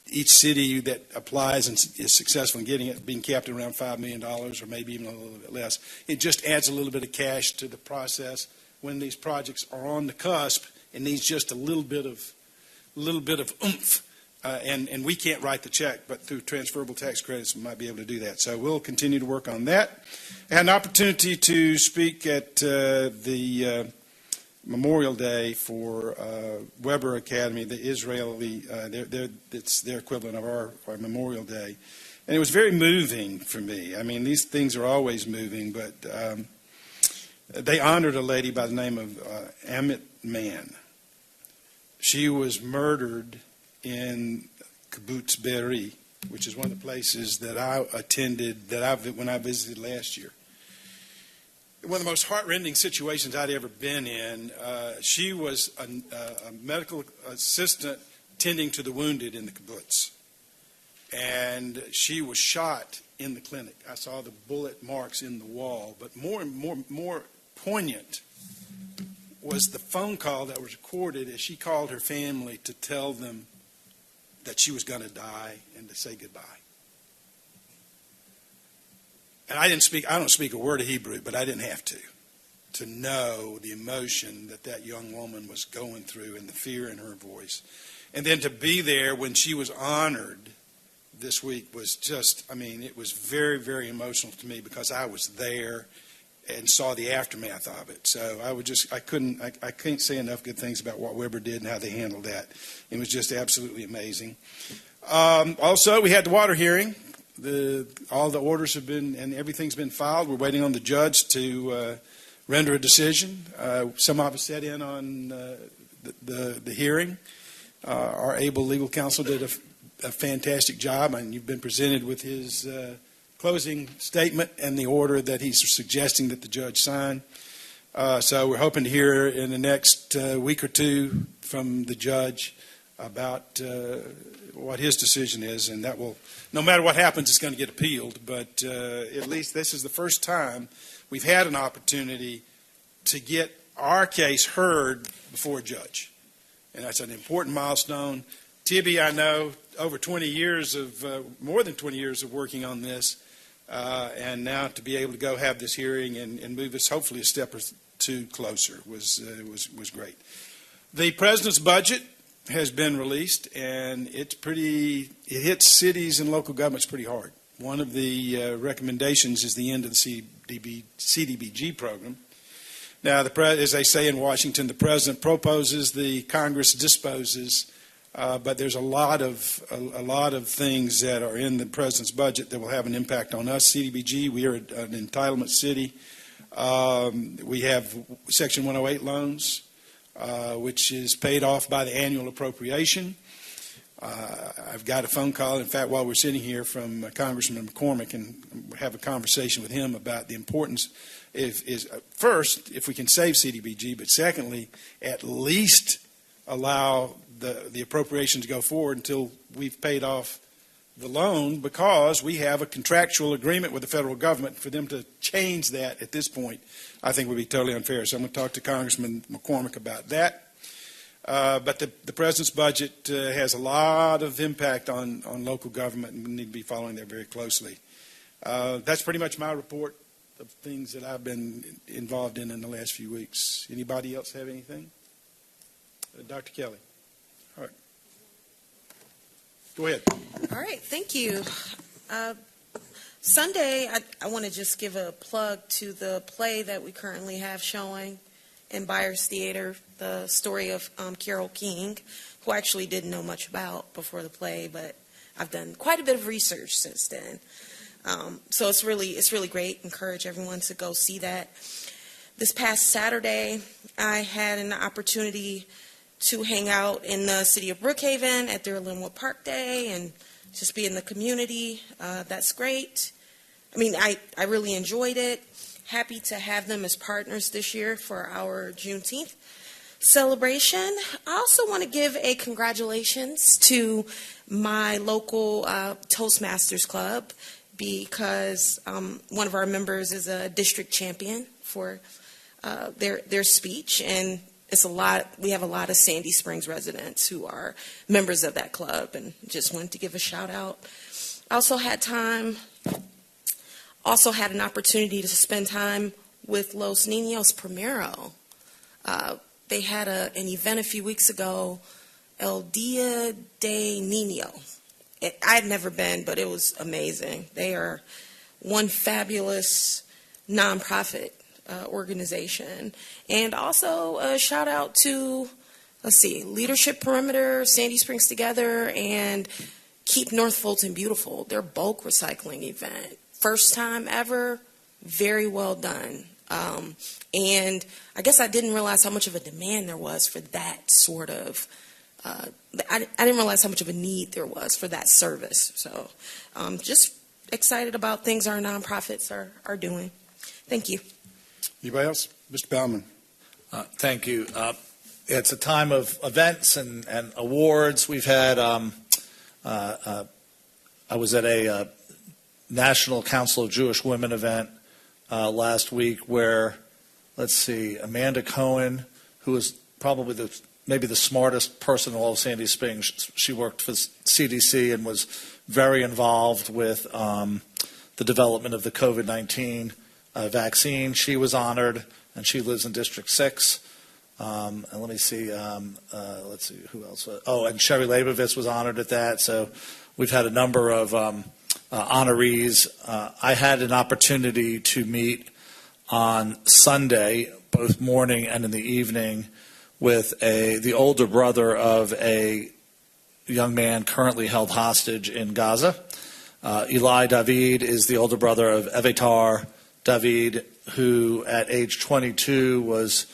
city that applies and is successful in getting it being capped at around $5 million or maybe even a little bit less. It just adds a little bit of cash to the process when these projects are on the cusp. It needs just a little bit of oomph. And we can't write the check, but through transferable tax credits, we might be able to do that. So we'll continue to work on that. I had an opportunity to speak at the Memorial Day for Weber Academy, the Israeli, it's their equivalent of our Memorial Day. And it was very moving for me. I mean, these things are always moving, but they honored a lady by the name of Amit Man. She was murdered in Kibbutz Be'eri, which is one of the places that I attended when I visited last year. One of the most heartrending situations I'd ever been in. She was a medical assistant tending to the wounded in the kibbutz, and she was shot in the clinic. I saw the bullet marks in the wall, but more poignant was the phone call that was recorded as she called her family to tell them that she was going to die and to say goodbye. And I don't speak a word of Hebrew, but I didn't have to know the emotion that young woman was going through and the fear in her voice. And then to be there when she was honored this week was just, it was very, very emotional to me because I was there and saw the aftermath of it. So I can't say enough good things about what Weber did and how they handled that. It was just absolutely amazing. Also, we had the water hearing. All the orders have been, and everything's been filed. We're waiting on the judge to render a decision. Some of us sat in on the hearing. Our able legal counsel did a fantastic job, and you've been presented with his closing statement and the order that he's suggesting that the judge sign. So we're hoping to hear in the next week or two from the judge about what his decision is, and that will, no matter what happens, it's going to get appealed. But at least this is the first time we've had an opportunity to get our case heard before a judge. And that's an important milestone. Tibby, I know, over 20 years of, more than 20 years of working on this, and now to be able to go have this hearing and move us hopefully a step or two closer was great. The president's budget has been released, and it hits cities and local governments pretty hard. One of the recommendations is the end of the CDBG program. Now, as they say in Washington, the president proposes, the Congress disposes, but there's a lot of things that are in the president's budget that will have an impact on us. CDBG, we are an entitlement city. We have Section 108 loans, which is paid off by the annual appropriation. I've got a phone call, in fact, while we're sitting here, from Congressman McCormick, and have a conversation with him about the importance first, if we can save CDBG, but secondly, at least allow the appropriation to go forward until we've paid off the loan, because we have a contractual agreement with the federal government. For them to change that at this point, I think would be totally unfair. So I'm going to talk to Congressman McCormick about that. But the president's budget has a lot of impact on local government, and we need to be following that very closely. That's pretty much my report of things that I've been involved in the last few weeks. Anybody else have anything? Dr. Kelly. All right. Go ahead. All right, thank you. Sunday, I want to just give a plug to the play that we currently have showing in Byers Theater, the story of Carole King, who I actually didn't know much about before the play, but I've done quite a bit of research since then. So it's really great. Encourage everyone to go see that. This past Saturday, I had an opportunity to hang out in the city of Brookhaven at their Linwood Park Day and just be in the community. That's great. I mean, I really enjoyed it. Happy to have them as partners this year for our Juneteenth celebration. I also want to give a congratulations to my local Toastmasters club, because one of our members is a district champion for their speech, and it's a lot. We have a lot of Sandy Springs residents who are members of that club, and just wanted to give a shout out. I also had an opportunity to spend time with Los Niños Primero. They had an event a few weeks ago, El Dia de Niño. I had never been, but it was amazing. They are one fabulous nonprofit organization. And also a shout out to, Leadership Perimeter, Sandy Springs Together, and Keep North Fulton Beautiful. Their bulk recycling event. First time ever, very well done. And I guess I didn't realize how much of a demand there was for that sort of, I didn't realize how much of a need there was for that service. So just excited about things our nonprofits are doing. Thank you. Anybody else? Mr. Bauman. Thank you. It's a time of events and awards. We've had, I was at a National Council of Jewish Women event last week where, Amanda Cohen, who is probably maybe the smartest person in all of Sandy Springs. She worked for CDC and was very involved with the development of the COVID-19 vaccine. She was honored, and she lives in District 6. And let me see who else. And Sherry Leibovitz was honored at that. So we've had a number of honorees. I had an opportunity to meet on Sunday, both morning and in the evening, with the older brother of a young man currently held hostage in Gaza. Eli David is the older brother of Evitar David, who at age 22 was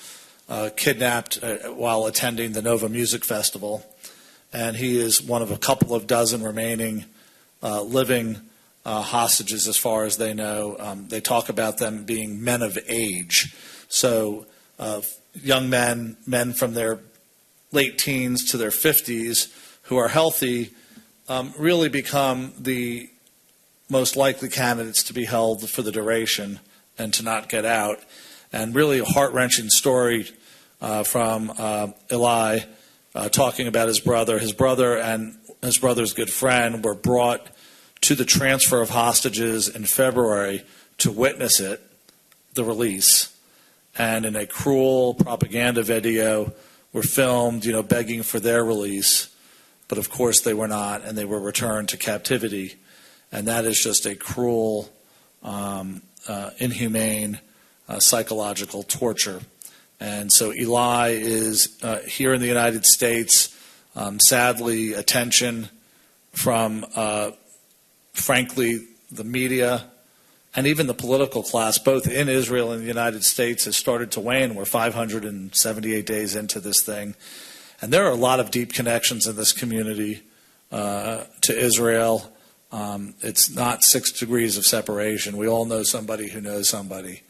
kidnapped while attending the Nova Music Festival. And he is one of a couple of dozen remaining living hostages as far as they know. They talk about them being men of age. So young men from their late teens to their 50s who are healthy really become the most likely candidates to be held for the duration and to not get out. And really a heart-wrenching story from Eli talking about his brother. His brother and his brother's good friend were brought to the transfer of hostages in February to witness it, the release. And in a cruel propaganda video were filmed, begging for their release. But of course they were not, and they were returned to captivity. And that is just a cruel, inhumane, psychological torture. And so Eli is here in the United States. Sadly, attention from, frankly, the media and even the political class, both in Israel and the United States, has started to wane. We're 578 days into this thing. And there are a lot of deep connections in this community to Israel. It's not 6 degrees of separation. We all know somebody who knows somebody.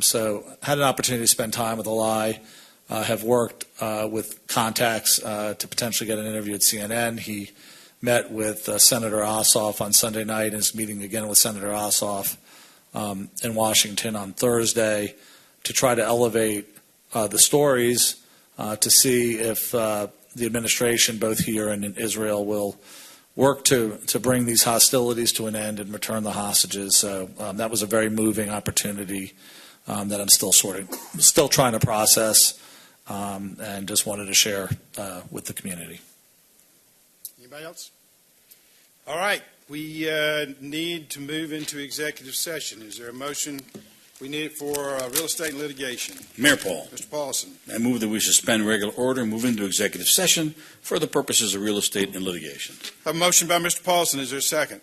So had an opportunity to spend time with Eli, have worked with contacts to potentially get an interview at CNN. He met with Senator Ossoff on Sunday night and is meeting again with Senator Ossoff in Washington on Thursday to try to elevate the stories to see if the administration, both here and in Israel, will work to bring these hostilities to an end and return the hostages. So that was a very moving opportunity that I'm still trying to process, and just wanted to share with the community. Anybody else? All right. We need to move into executive session. Is there a motion? We need it for real estate and litigation. Mayor Paul. Mr. Paulson. I move that we suspend regular order and move into executive session for the purposes of real estate and litigation. A motion by Mr. Paulson. Is there a second?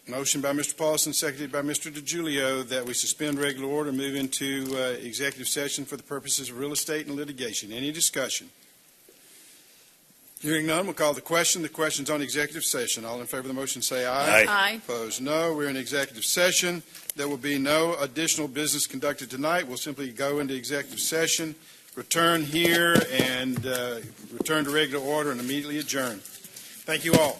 Motion by Mr. Paulson, seconded by Mr. DiGiulio, that we suspend regular order and move into executive session for the purposes of real estate and litigation. Any discussion? Hearing none, we'll call the question. The question's on executive session. All in favor of the motion say aye. Aye. Aye. Opposed, no. We're in executive session. There will be no additional business conducted tonight. We'll simply go into executive session, return here, and return to regular order and immediately adjourn. Thank you all.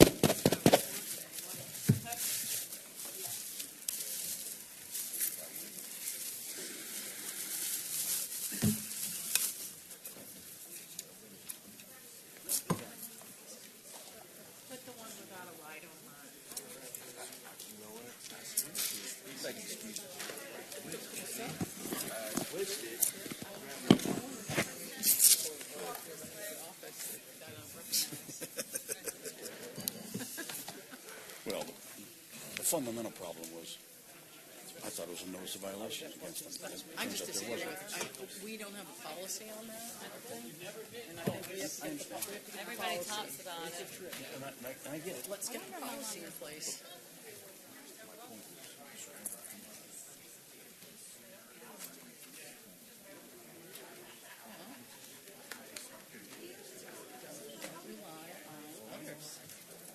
Well, the fundamental problem was, I thought it was a notice of violation against them. I just Turns out there disagree. wasn't. We don't have a policy on that, I don't think. And I think we have to get the Everybody policy. talks about it. And I get it. Let's get the policy in place.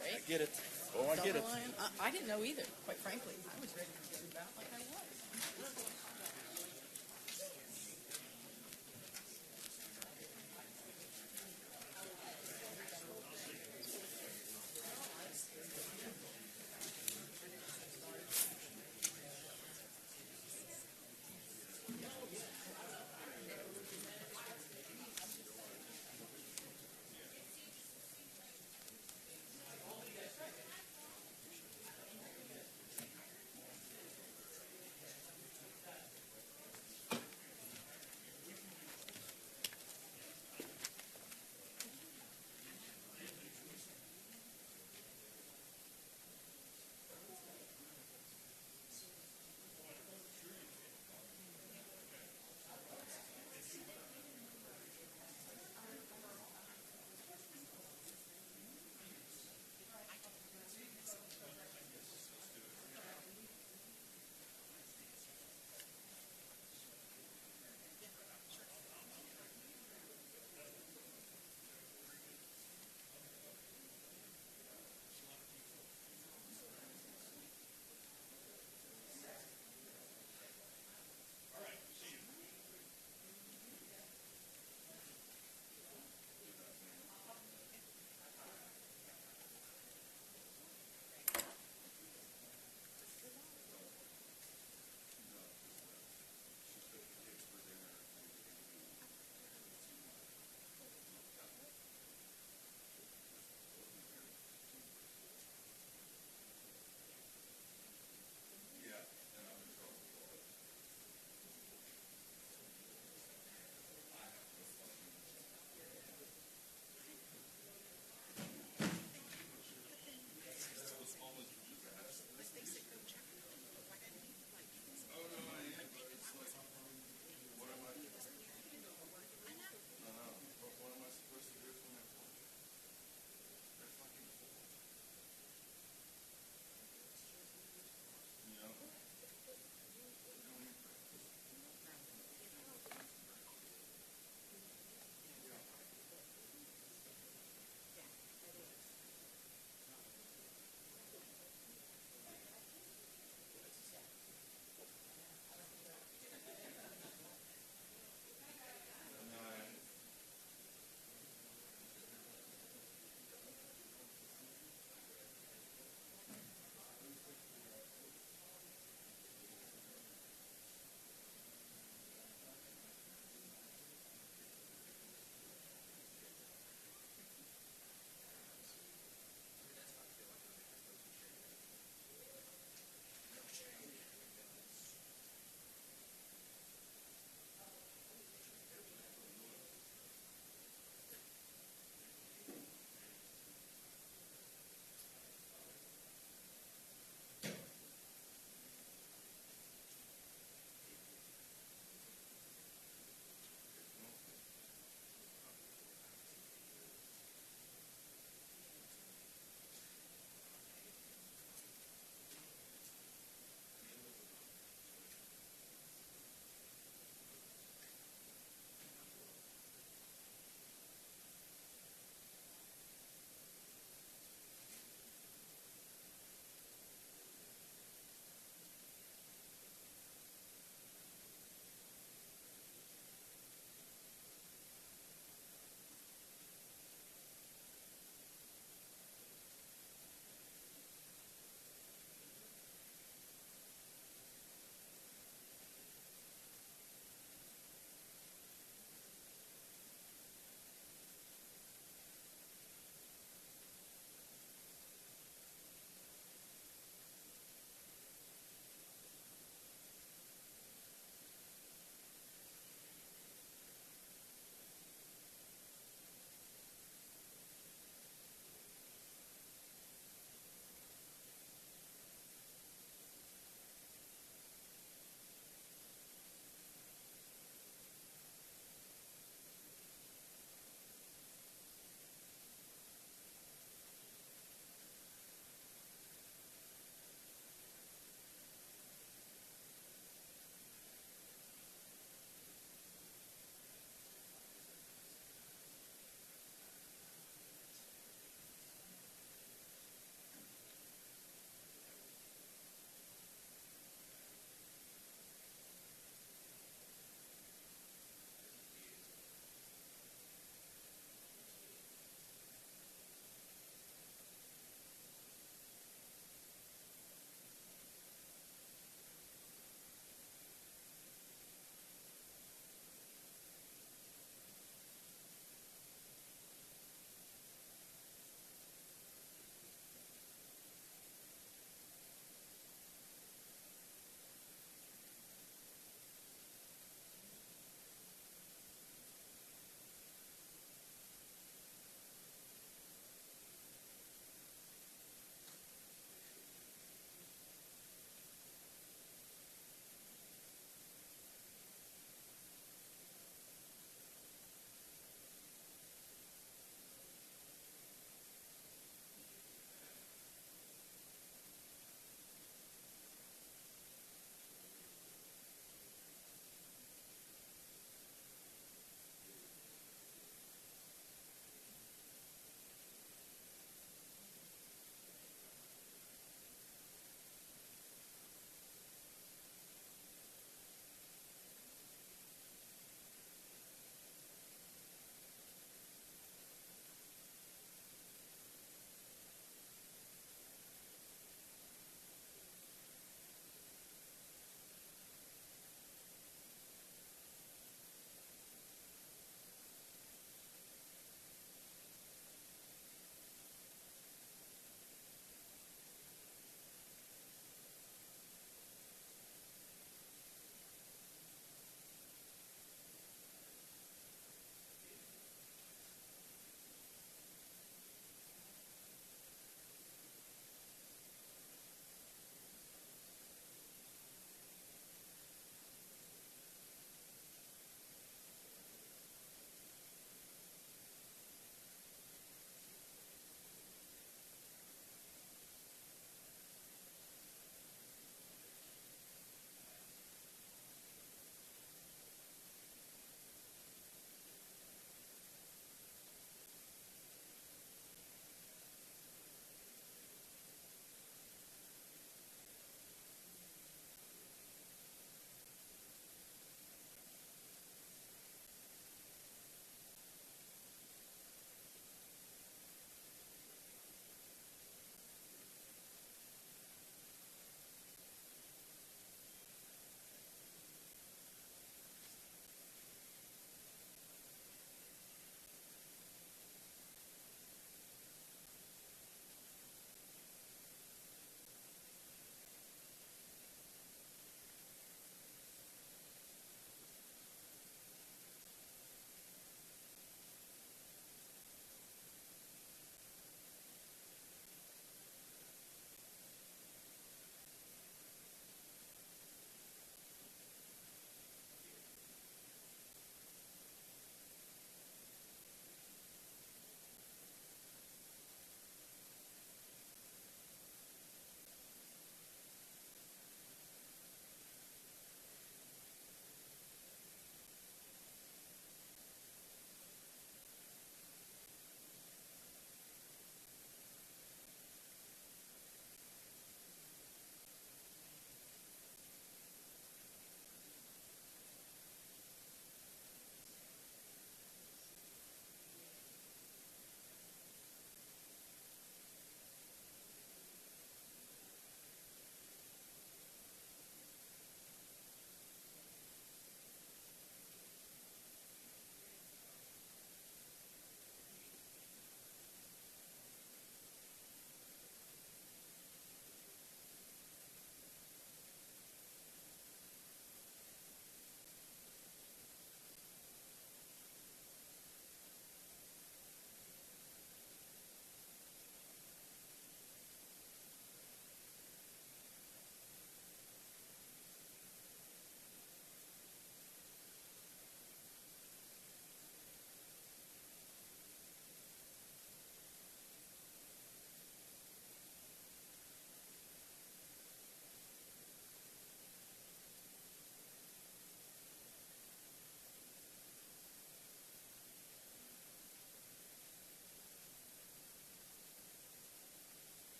I get it. Oh, I get it. I didn't know either, quite frankly. I was ready to get about like I was.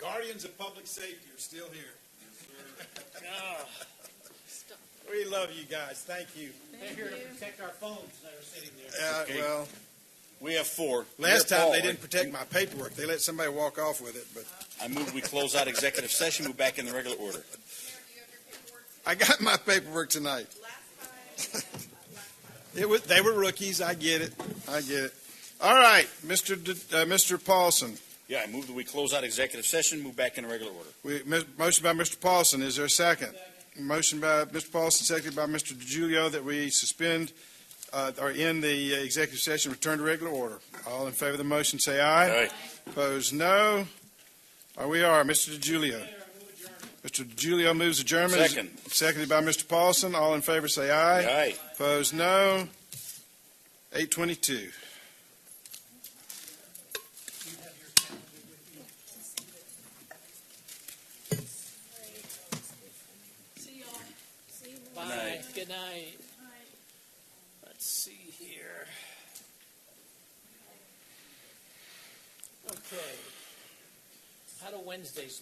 Guardians of public safety are still here. We love you guys. Thank you. They're here to protect our phones that are sitting there. Okay. Well, We have four. last Mayor time Paul, they didn't protect my paperwork. They let somebody walk off with it, but I move we close out executive session, move back in the regular order. I got my paperwork tonight. They were rookies. I get it. All right, Mr. Paulson. Yeah, I move that we close out executive session, move back in the regular order. Motion by Mr. Paulson. Is there a second? Motion by Mr. Paulson, seconded by Mr. DiGiulio, that we suspend or end the executive session, return to regular order. All in favor of the motion, say aye. Aye. Opposed, no. We are. Mr. DiGiulio. Mr. DiGiulio moves adjournment. Second. Seconded by Mr. Paulson. All in favor, say aye. Aye. Opposed, no. 8:22. Bye. Good night. Let's see here. Okay. How do Wednesdays look?